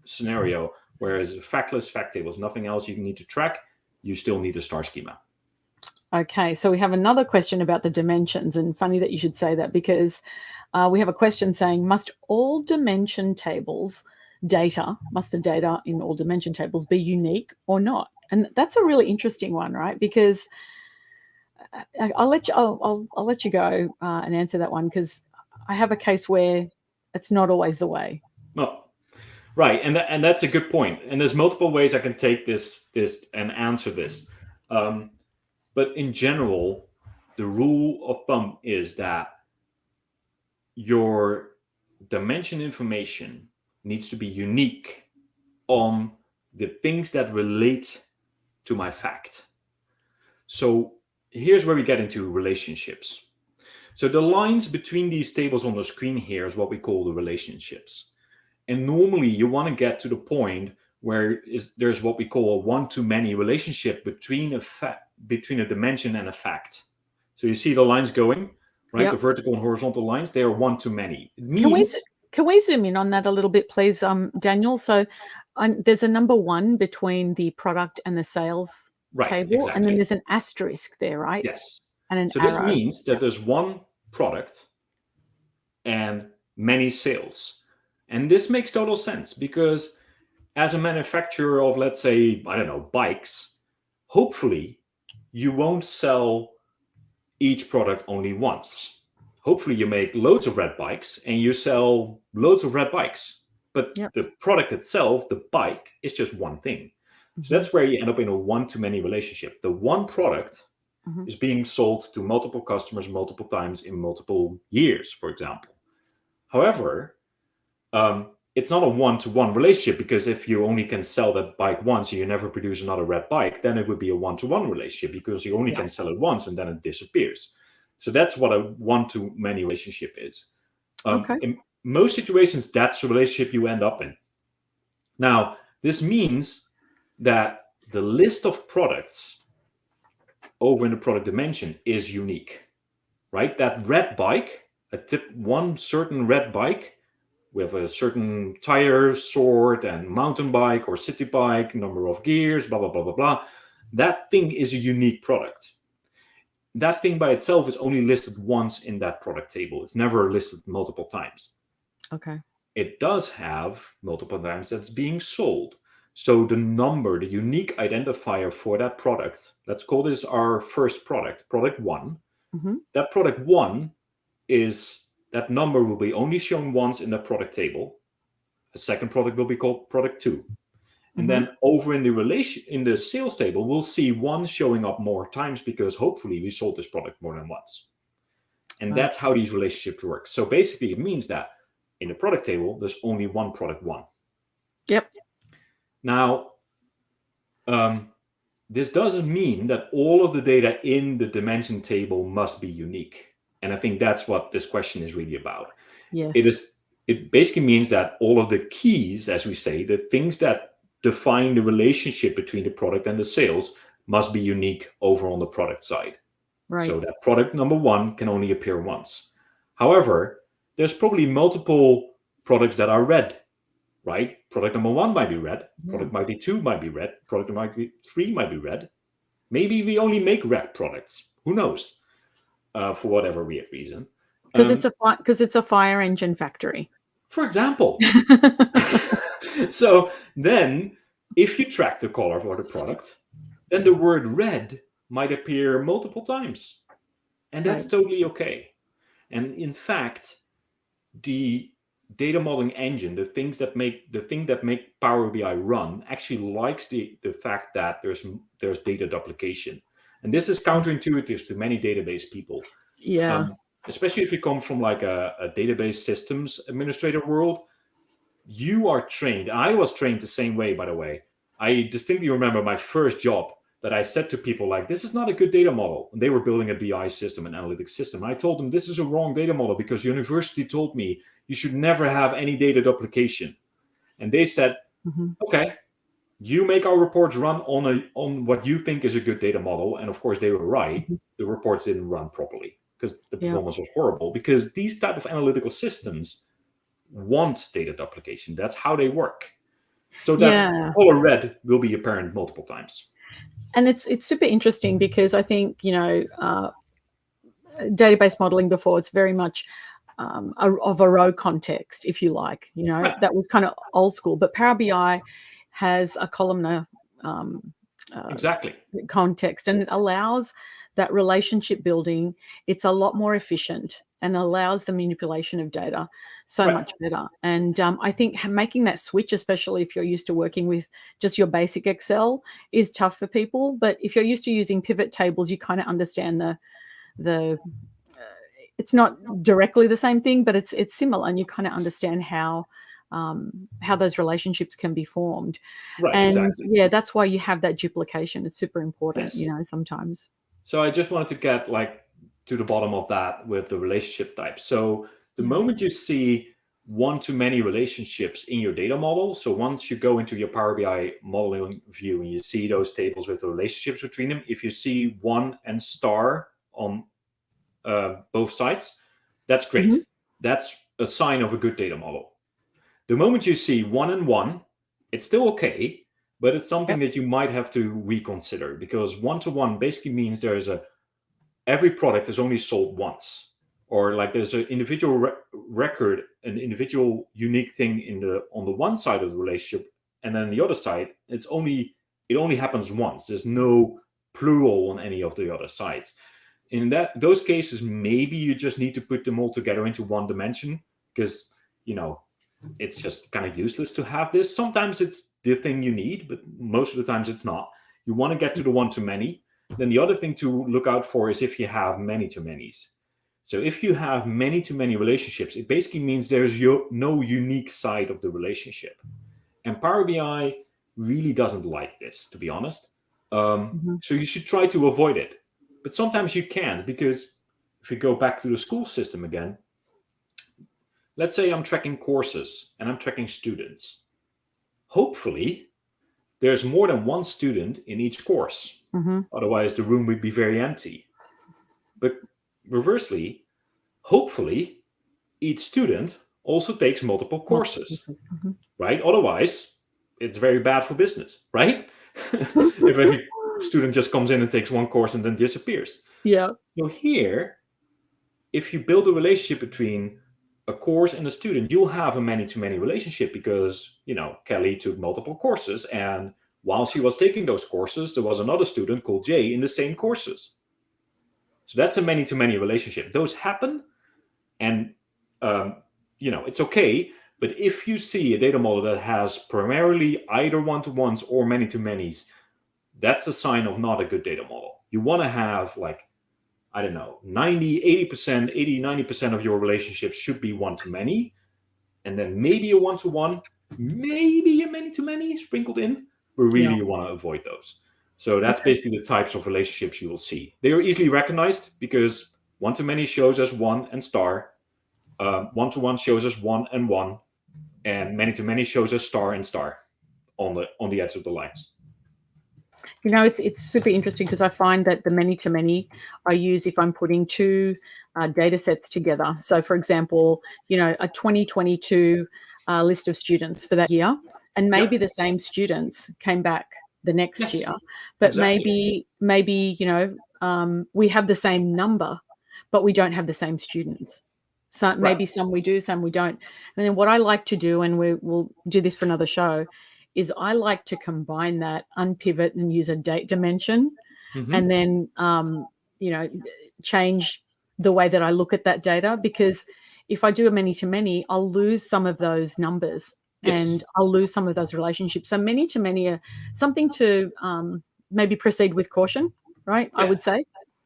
scenario where a factless fact table is nothing else you need to track, you still need a star schema. Okay, so we have another question about the dimensions, and funny that you should say that because we have a question saying, must the data in all dimension tables be unique or not? And that's a really interesting one, right? Because I'll let you go and answer that one because I have a case where it's not always the way. Well, right, and that's a good point. And there's multiple ways I can take this and answer this. But in general, the rule of thumb is that your dimension information needs to be unique on the things that relate to my fact. So here's where we get into relationships. So the lines between these tables on the screen here is what we call the relationships. And normally you want to get to the point where there's what we call a one-to-many relationship between a dimension and a fact. So you see the lines going, right? Yep. The vertical and horizontal lines, they are one-to-many. It means... Can we zoom in on that a little bit, please, Daniel? So there's a number 1 between the product and the sales table, exactly. and then there's an asterisk there, right? Yes. And an so arrow. This means that there's one product and many sales. And this makes total sense because as a manufacturer of, let's say, I don't know, bikes, hopefully you won't sell each product only once. Hopefully you make loads of red bikes and you sell loads of red bikes. But the product itself, the bike, is just one thing. Mm-hmm. So that's where you end up in a one-to-many relationship. The one product is being sold to multiple customers multiple times in multiple years, for example. However, it's not a one-to-one relationship because if you only can sell that bike once and you never produce another red bike, then it would be a one-to-one relationship because you only can sell it once and then it disappears. So that's what a one-to-many relationship is. Okay. In most situations, that's the relationship you end up in. Now, this means that the list of products over in the product dimension is unique, right? That red bike, one certain red bike with a certain tire, sort, and mountain bike or city bike, number of gears, blah, blah, blah, blah, blah. That thing is a unique product. That thing by itself is only listed once in that product table. It's never listed multiple times. Okay. It does have multiple times that's being sold. So the number, the unique identifier for that product, let's call this our first product, product 1. Mm-hmm. That product 1 is, that number will be only shown once in the product table. A second product will be called product 2. And then over in the sales table, we'll see 1 showing up more times because hopefully we sold this product more than once. And that's how these relationships work. So basically it means that in the product table, there's only one product 1. Yep. Now, this doesn't mean that all of the data in the dimension table must be unique. And I think that's what this question is really about. Yes. It basically means that all of the keys, as we say, the things that define the relationship between the product and the sales must be unique over on the product side. Right. So that product number 1 can only appear once. However, there's probably multiple products that are red, right? Product number 1 might be red. Product might be 2 might be red. Product might be 3 might be red. Maybe we only make red products. Who knows? For whatever weird reason. Because it's a fire engine factory. For example. So then, if you track the color for the product, then the word red might appear multiple times. And that's totally okay. And in fact, the data modeling engine, the thing that make Power BI run, actually likes the fact that there's data duplication. And this is counterintuitive to many database people. Yeah. Especially if you come from like a database systems administrator world. You are trained. I was trained the same way, by the way. I distinctly remember my first job that I said to people like, this is not a good data model. And they were building a BI system, an analytics system. And I told them, this is a wrong data model because university told me you should never have any data duplication. And they said, okay, you make our reports run on what you think is a good data model. And of course, they were right. The reports didn't run properly because the performance was horrible. Because these type of analytical systems want data duplication. That's how they work. So that color red will be apparent multiple times. And it's super interesting because I think, database modeling before, it's very much of a row context, if you like. That was kind of old school. But Power BI has a columnar exactly context, and it allows that relationship building. It's a lot more efficient and allows the manipulation of data so much better. And I think making that switch, especially if you're used to working with just your basic Excel, is tough for people. But if you're used to using pivot tables, you kind of understand the it's not directly the same thing, but it's similar, and you kind of understand how those relationships can be formed. Right, and exactly. That's why you have that duplication. It's super important, sometimes. So I just wanted to get to the bottom of that with the relationship type. So the moment you see one-to-many relationships in your data model, so once you go into your Power BI modeling view and you see those tables with the relationships between them, if you see 1 and star on both sides, that's great. That's a sign of a good data model. The moment you see 1 and 1, it's still okay, but it's something that you might have to reconsider, because 1-to-1 basically means every product is only sold once, or there's an individual record, an individual unique thing on the one side of the relationship, and then the other side, it only happens once. There's no plural on any of the other sides. In those cases, maybe you just need to put them all together into one dimension, because it's just kind of useless to have this. Sometimes it's the thing you need, but most of the times it's not. You want to get to the one-to-many. Then the other thing to look out for is if you have many-to-manys. So if you have many-to-many relationships, it basically means there's no unique side of the relationship. And Power BI really doesn't like this, to be honest. So you should try to avoid it. But sometimes you can't, because if we go back to the school system again, let's say I'm tracking courses and I'm tracking students. Hopefully, there's more than one student in each course. Mm-hmm. Otherwise, the room would be very empty. But reversely, hopefully, each student also takes multiple courses, Mm-hmm. right? Otherwise, it's very bad for business, right? If every student just comes in and takes one course and then disappears. Yeah. So here, if you build a relationship between a course and a student, you'll have a many-to-many relationship because, Kelly took multiple courses, and while she was taking those courses, there was another student called Jay in the same courses. So that's a many-to-many relationship. Those happen, and it's okay. But if you see a data model that has primarily either one-to-ones or many-to-manys, that's a sign of not a good data model. You want to have 90% of your relationships should be one-to-many, and then maybe a one-to-one, maybe a many-to-many sprinkled in, but really you want to avoid those. So that's basically the types of relationships you will see. They are easily recognized because one-to-many shows us one and star, one-to-one shows us one, and many-to-many shows us star and star on the edge of the lines. It's super interesting because I find that the many-to-many I use if I'm putting two data sets together. So, for example, a 2022 list of students for that year, and maybe the same students came back the next year, but maybe we have the same number, but we don't have the same students. So maybe some we do, some we don't. And then what I like to do, and we'll do this for another show, is I like to combine that, unpivot, and use a date dimension, and then change the way that I look at that data, because if I do a many-to-many, I'll lose some of those numbers and I'll lose some of those relationships. So many-to-many are something to maybe proceed with caution, right? Yeah. I would say.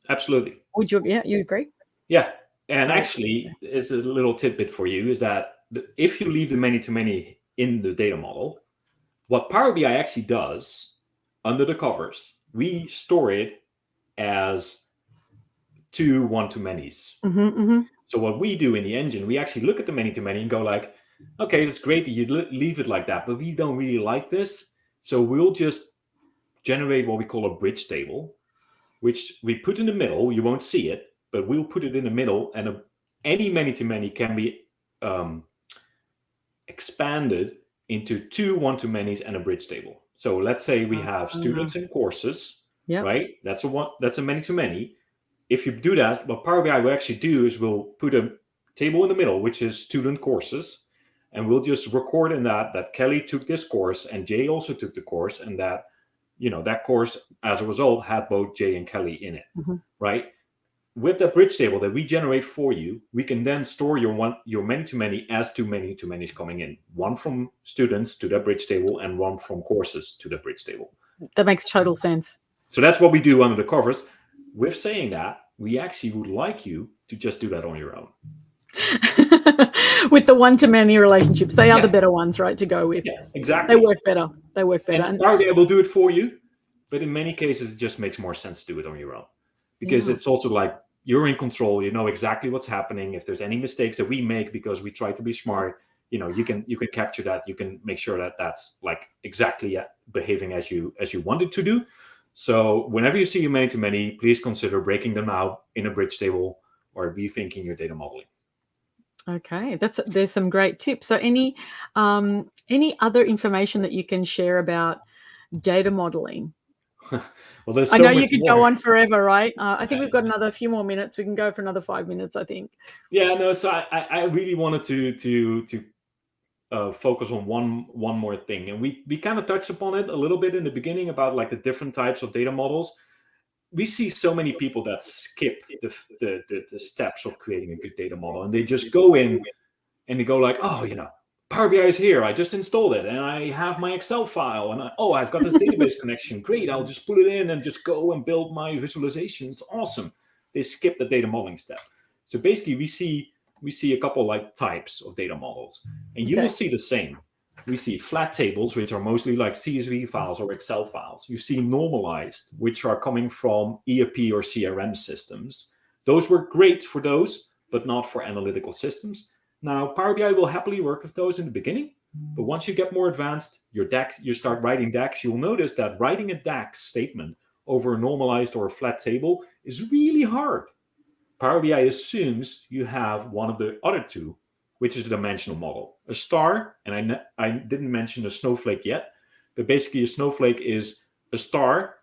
Absolutely. Would you? Yeah, you agree? Yeah. And actually, it's a little tidbit for you is that if you leave the many-to-many in the data model, what Power BI actually does under the covers, we store it as two one-to-manys. So what we do in the engine, we actually look at the many-to-many and go like, okay, it's great that you leave it like that, but we don't really like this. So we'll just generate what we call a bridge table, which we put in the middle. You won't see it, but we'll put it in the middle, and any many-to-many can be expanded into two one-to-manys and a bridge table. So let's say we have students and courses, right? That's a many-to-many. If you do that, what Power BI will actually do is we'll put a table in the middle, which is student courses, and we'll just record in that Kelly took this course and Jay also took the course, and that that course as a result had both Jay and Kelly in it, right? With that bridge table that we generate for you, we can then store your many-to-many as two many-to-manys coming in. One from students to that bridge table and one from courses to the bridge table. That makes total sense. So that's what we do under the covers. With saying that, we actually would like you to just do that on your own. With the one-to-many relationships, they are the better ones, right, to go with. Yeah, exactly. They work better. And Power BI will do it for you, but in many cases, it just makes more sense to do it on your own. Because it's also like you're in control. You know exactly what's happening. If there's any mistakes that we make because we try to be smart, you can capture that. You can make sure that that's like exactly behaving as you want it to do. So whenever you see a many-to-many, please consider breaking them out in a bridge table or rethinking your data modeling. Okay, there's some great tips. So any other information that you can share about data modeling? Well, there's I so know much you could more. go on forever, right? I think we've got another few more minutes. We can go for another 5 minutes, I think. Yeah, no. So I really wanted to focus on one more thing, and we kind of touched upon it a little bit in the beginning about like the different types of data models. We see so many people that skip the steps of creating a good data model, and they just go in and they go like, oh, Power BI is here. I just installed it, and I have my Excel file, and I've got this database connection. Great, I'll just put it in and just go and build my visualizations. Awesome. They skip the data modeling step. So basically, we see a couple like types of data models, and you will see the same. We see flat tables, which are mostly like CSV files or Excel files. You see normalized, which are coming from ERP or CRM systems. Those work great for those, but not for analytical systems. Now, Power BI will happily work with those in the beginning, but once you get more advanced, you start writing DAX, you'll notice that writing a DAX statement over a normalized or a flat table is really hard. Power BI assumes you have one of the other two, which is the dimensional model. A star, and I didn't mention a snowflake yet, but basically a snowflake is a star,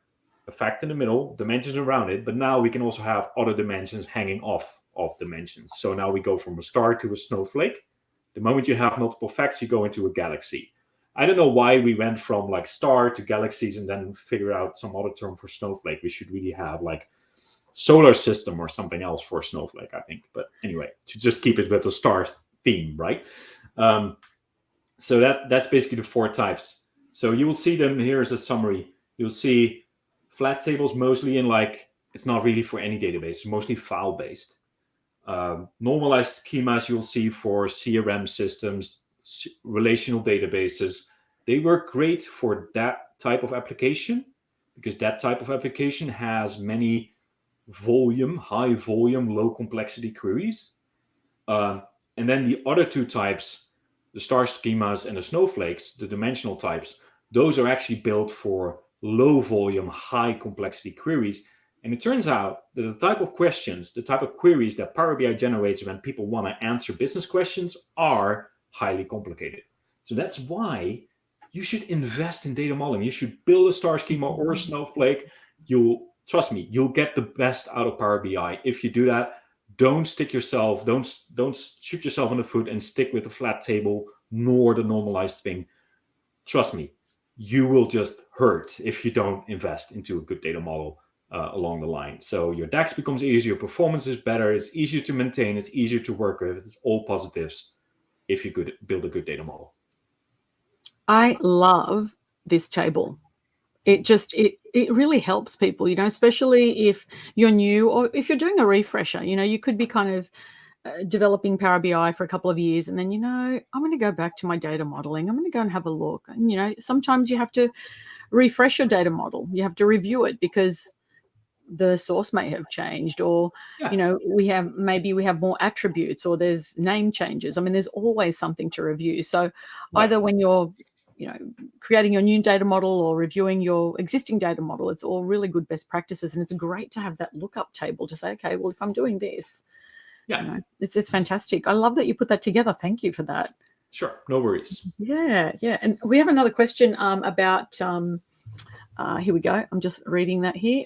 a fact in the middle, dimensions around it, but now we can also have other dimensions hanging off of dimensions. So now we go from a star to a snowflake. The moment you have multiple facts, you go into a galaxy. I don't know why we went from like star to galaxies and then figure out some other term for snowflake. We should really have like solar system or something else for snowflake, I think. But anyway, to just keep it with the star theme, right? So that's basically the 4 types. So you will see them here as a summary. You'll see flat tables mostly in like, it's not really for any database, it's mostly file-based. Normalized schemas you'll see for CRM systems, relational databases. They work great for that type of application because that type of application has many high volume, low complexity queries. And then the other 2 types, the star schemas and the snowflakes, the dimensional types, those are actually built for low volume, high complexity queries. And it turns out that the type of queries that Power BI generates when people want to answer business questions are highly complicated. So that's why you should invest in data modeling. You should build a star schema or a snowflake. Trust me, you'll get the best out of Power BI. If you do that, don't shoot yourself in the foot and stick with the flat table nor the normalized thing. Trust me, you will just hurt if you don't invest into a good data model along the line. So your DAX becomes easier, your performance is better, it's easier to maintain, it's easier to work with, it's all positives if you could build a good data model. I love this table. It really helps people, especially if you're new or if you're doing a refresher. You could be kind of developing Power BI for a couple of years and then, I'm going to go back to my data modeling. I'm going to go and have a look. And, sometimes you have to refresh your data model. You have to review it because the source may have changed or, we have more attributes or there's name changes. I mean, there's always something to review. So either when you're creating your new data model or reviewing your existing data model, it's all really good best practices. And it's great to have that lookup table to say, okay, well, if I'm doing this, it's fantastic. I love that you put that together. Thank you for that. Sure. No worries. Yeah. And we have another question about, here we go. I'm just reading that here.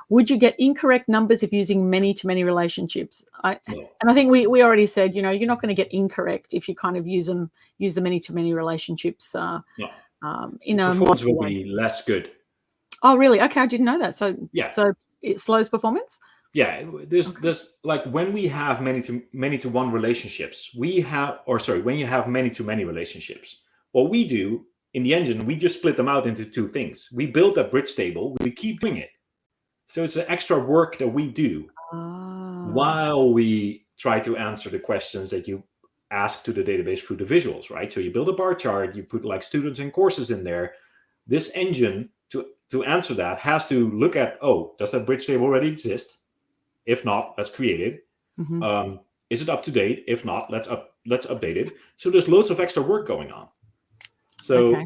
Would you get incorrect numbers if using many-to-many relationships? And I think we already said, you're not going to get incorrect if you kind of use the many-to-many relationships. Performance will be less good. Oh, really? Okay, I didn't know that. So so it slows performance. Yeah, there's like when we have many-to-one relationships, when you have many-to-many relationships, what we do in the engine, we just split them out into 2 things. We build a bridge table, we keep doing it. So it's an extra work that we do while we try to answer the questions that you ask to the database through the visuals, right? So you build a bar chart, you put like students and courses in there. This engine to answer that has to look at, does that bridge table already exist? If not, let's create it. Mm-hmm. Is it up to date? If not, let's update it. So there's loads of extra work going on. So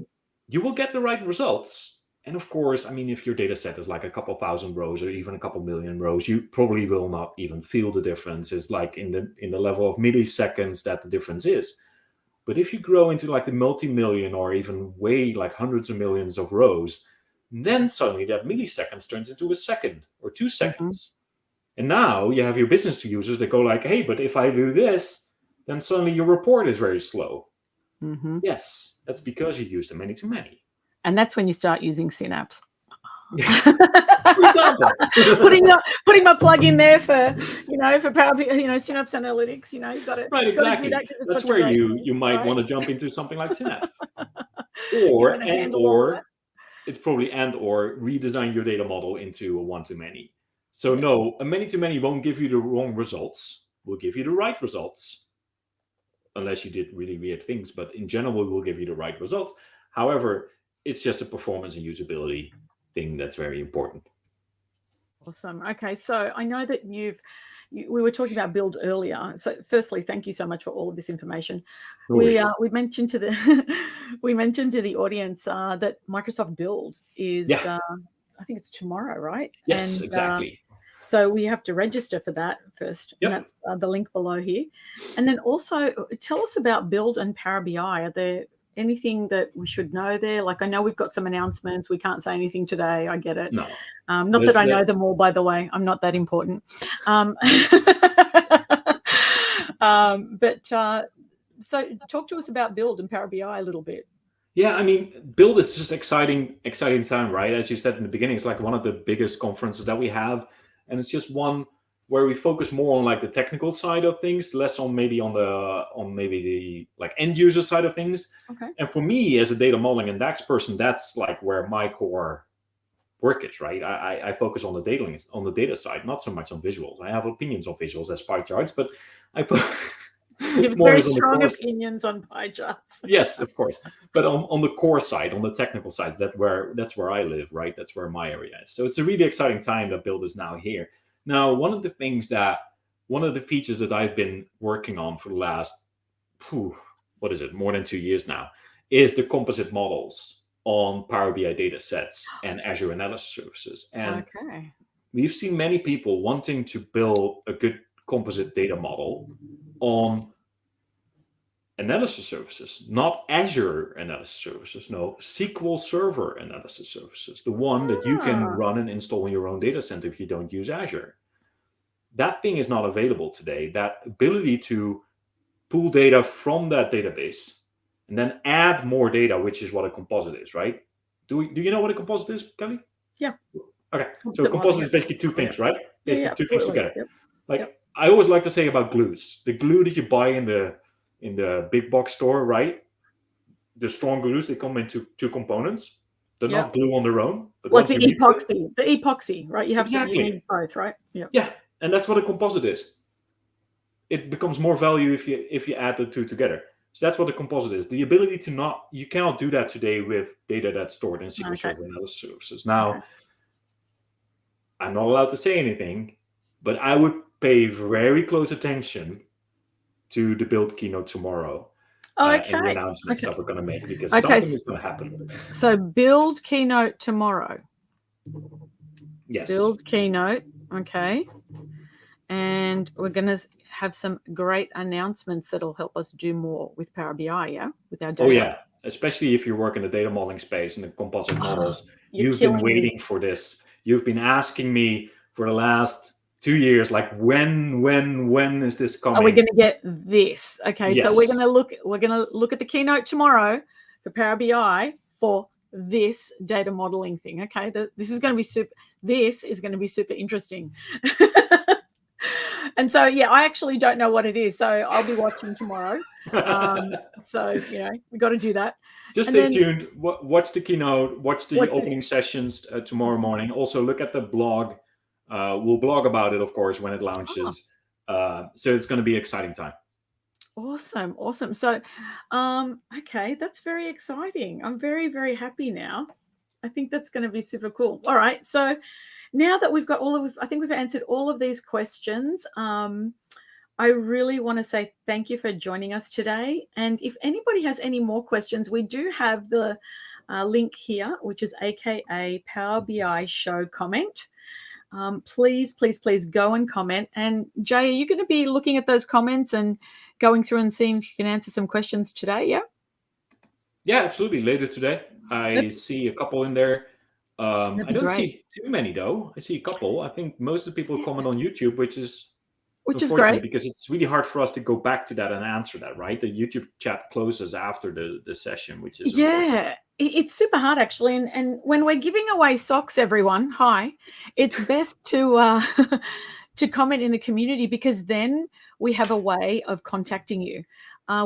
you will get the right results. And of course, I mean, if your data set is like a couple thousand rows or even a couple million rows, you probably will not even feel the difference. It's like in the level of milliseconds that the difference is. But if you grow into like the multi-million or even way like hundreds of millions of rows, then suddenly that milliseconds turns into a second or 2 seconds. Mm-hmm. And now you have your business users that go like, hey, but if I do this, then suddenly your report is very slow. Mm-hmm. Yes, that's because you use the many-to-many. And that's when you start using Synapse. For example, putting my plug in there for Power BI, Synapse Analytics. You got it. Right, exactly. That's where you might want to jump into something like Synapse, or it's probably redesign your data model into a one-to-many. So no, a many-to-many won't give you the wrong results. We'll give you the right results, unless you did really weird things. But in general, we'll give you the right results. However, it's just a performance and usability thing that's very important. Awesome. Okay, so I know that we were talking about build earlier. So firstly, thank you so much for all of this information. No We worries. we mentioned to the we mentioned to the audience that Microsoft Build is Yeah. I think it's tomorrow, right? Yes, And exactly. so we have to register for that first, Yep. and that's the link below here. And then also tell us about Build and Power BI. Are there anything that we should know there? Like, I know we've got some announcements. We can't say anything today. I get it. No. Not that I know them all, by the way. I'm not that important. So talk to us about Build and Power BI a little bit. Yeah, I mean, Build is just exciting time, right? As you said in the beginning, it's like one of the biggest conferences that we have, and it's just one where we focus more on like the technical side of things, less on maybe the like end user side of things. Okay. And for me, as a data modeling and DAX person, that's like where my core work is, right? I focus on the data side, not so much on visuals. I have opinions on visuals as pie charts, but I put You have very strong opinions on pie charts. Yes, of course. But on the core side, on the technical side, that's where I live, right? That's where my area is. So it's a really exciting time that Build is now here. Now, one of the features that I've been working on for the last, more than 2 years now, is the composite models on Power BI data sets and Azure analysis services. And we've seen many people wanting to build a good composite data model on analysis services, not Azure analysis services, no, SQL Server analysis services, the one that you can run and install in your own data center if you don't use Azure. That thing is not available today. That ability to pull data from that database and then add more data, which is what a composite is, right? Do you know what a composite is, Kelly? Yeah. Okay. So a composite is basically two things, right? Basically two things together. I always like to say about glues. The glue that you buy in the big box store, right? The strong glues, they come in two components. They're not glue on their own. But like the epoxy, right? You have to you need both, right? Yeah, and that's what a composite is. It becomes more value if you add the two together. So that's what a composite is. The ability you cannot do that today with data that's stored in SQL Server analysis services. Now, I'm not allowed to say anything, but I would pay very close attention to the Build keynote tomorrow. And the announcements that we're going to make, because something is going to happen. So Build keynote tomorrow. Yes. Build keynote. Okay. And we're going to have some great announcements that'll help us do more with Power BI, with our data. Oh, yeah. Especially if you work in the data modeling space and the composite models. You've been waiting for this. You've been asking me for the last 2 years, like when is this coming? Are we going to get this? Okay, yes. So we're going to look at the keynote tomorrow for Power BI for this data modeling thing. Okay, this is going to be super interesting. And so, I actually don't know what it is, so I'll be watching tomorrow. So we got to do that. Just stay tuned. Watch the keynote. Watch the opening sessions tomorrow morning. Also, look at the blog. We'll blog about it, of course, when it launches. So it's going to be an exciting time. Awesome. So, okay, that's very exciting. I'm very, very happy now. I think that's going to be super cool. All right. So now that we've got I think we've answered all of these questions. I really want to say thank you for joining us today. And if anybody has any more questions, we do have the link here, which is AKA Power BI Show comment. Please go and comment. And Jay, are you going to be looking at those comments and going through and seeing if you can answer some questions today? Yeah, absolutely. Later today. I see a couple in there. I don't see too many though. I see a couple. I think most of the people comment on YouTube, which is great, because it's really hard for us to go back to that and answer that, right? The YouTube chat closes after the session, which is it's super hard actually. And when we're giving away socks, everyone, it's best to to comment in the community, because then we have a way of contacting you.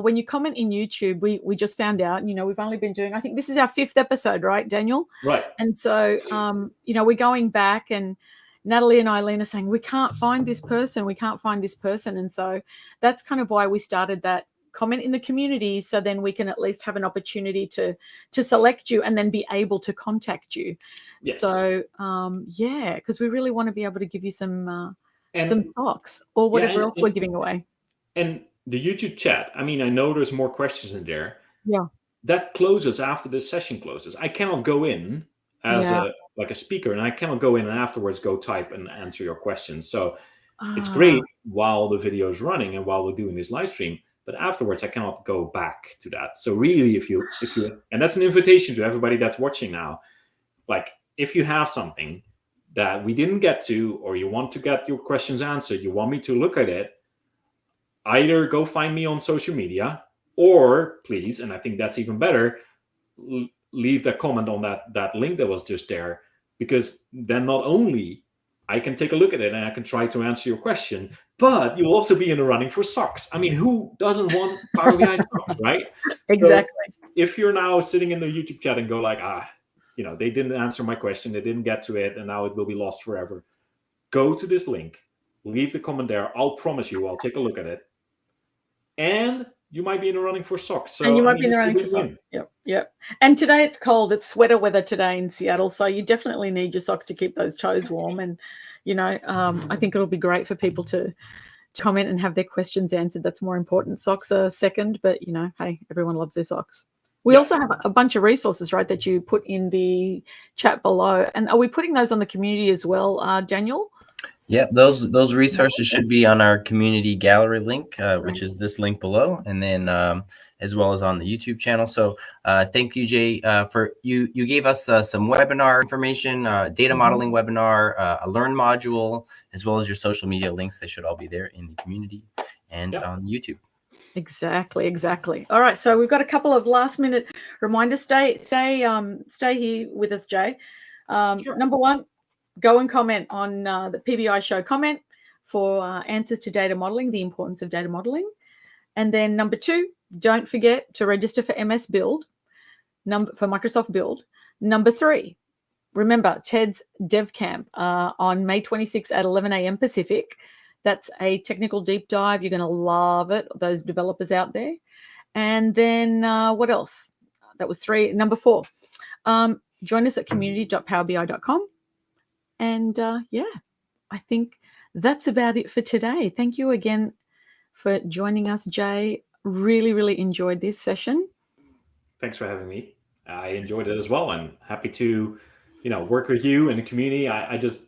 When you comment in YouTube, we just found out, we've only been doing, I think this is our 5th episode, right, Daniel? Right. And so, we're going back, and Natalie and Eileen are saying, we can't find this person. And so that's kind of why we started that comment in the community, so then we can at least have an opportunity to select you and then be able to contact you. Yes. So, because we really want to be able to give you some And some socks or whatever else we're giving away. And the YouTube chat, I mean, I know there's more questions in there. Yeah. That closes after the session closes. I cannot go in as a speaker, and I cannot go in and afterwards go type and answer your questions. So it's great while the video is running and while we're doing this live stream, but afterwards I cannot go back to that. So really, if you, and that's an invitation to everybody that's watching now, like if you have something that we didn't get to, or you want to get your questions answered, you want me to look at it, either go find me on social media, or please, and I think that's even better, leave that comment on that link that was just there, because then not only I can take a look at it and I can try to answer your question, but you'll also be in the running for socks. I mean, who doesn't want Power BI socks, right? Exactly. So if you're now sitting in the YouTube chat and go like, they didn't answer my question, they didn't get to it, and now it will be lost forever. Go to this link, leave the comment there. I'll promise you, I'll take a look at it. And you might be in the running for socks. So, and you might be in the running for socks. Yep. And today it's cold. It's sweater weather today in Seattle. So you definitely need your socks to keep those toes warm. And, I think it'll be great for people to comment and have their questions answered. That's more important. Socks are second, but, hey, everyone loves their socks. We also have a bunch of resources, right, that you put in the chat below. And are we putting those on the community as well, Daniel? Yep, those resources should be on our community gallery link, which is this link below, and then as well as on the YouTube channel. So thank you, Jay, for you gave us some webinar information, data modeling webinar, a Learn module, as well as your social media links. They should all be there in the community and on YouTube. Exactly. All right, so we've got a couple of last minute reminders. Stay here with us, Jay. Sure. Number one, go and comment on the PBI show comment for answers to data modeling, the importance of data modeling. And then number two, don't forget to register for MS Build, for Microsoft Build. Number three, remember TED's Dev Camp on May 26th at 11 a.m. Pacific. That's a technical deep dive. You're going to love it, those developers out there. And then what else? That was three. Number four, join us at community.powerbi.com. And I think that's about it for today. Thank you again for joining us, Jay. Really, really enjoyed this session. Thanks for having me. I enjoyed it as well. I'm happy to, work with you in the community. I just,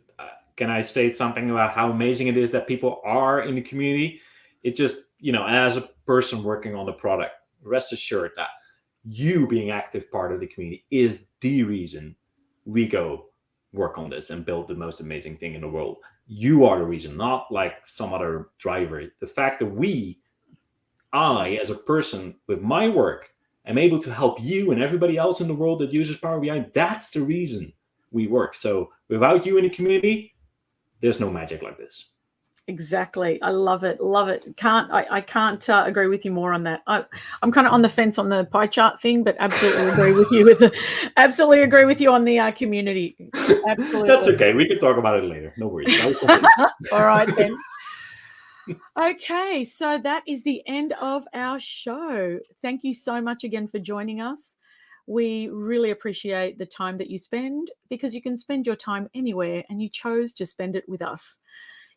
can I say something about how amazing it is that people are in the community? It just, as a person working on the product, rest assured that you being active part of the community is the reason we go work on this and build the most amazing thing in the world. You are the reason, not like some other driver. The fact that I, as a person with my work, am able to help you and everybody else in the world that uses Power BI, that's the reason we work. So without you in the community, there's no magic like this. Exactly. I love it. I can't agree with you more on that. I'm kind of on the fence on the pie chart thing, but absolutely agree with you absolutely agree with you on the community. Absolutely. That's okay. We can talk about it later. No worries. All right then. Okay, so that is the end of our show. Thank you so much again for joining us. We really appreciate the time that you spend, because you can spend your time anywhere and you chose to spend it with us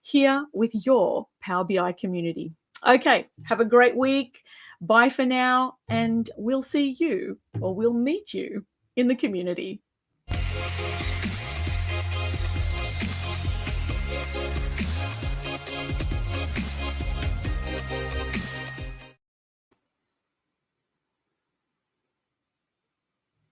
here with your Power BI community. Okay, have a great week. Bye for now, and we'll see you, or we'll meet you in the community.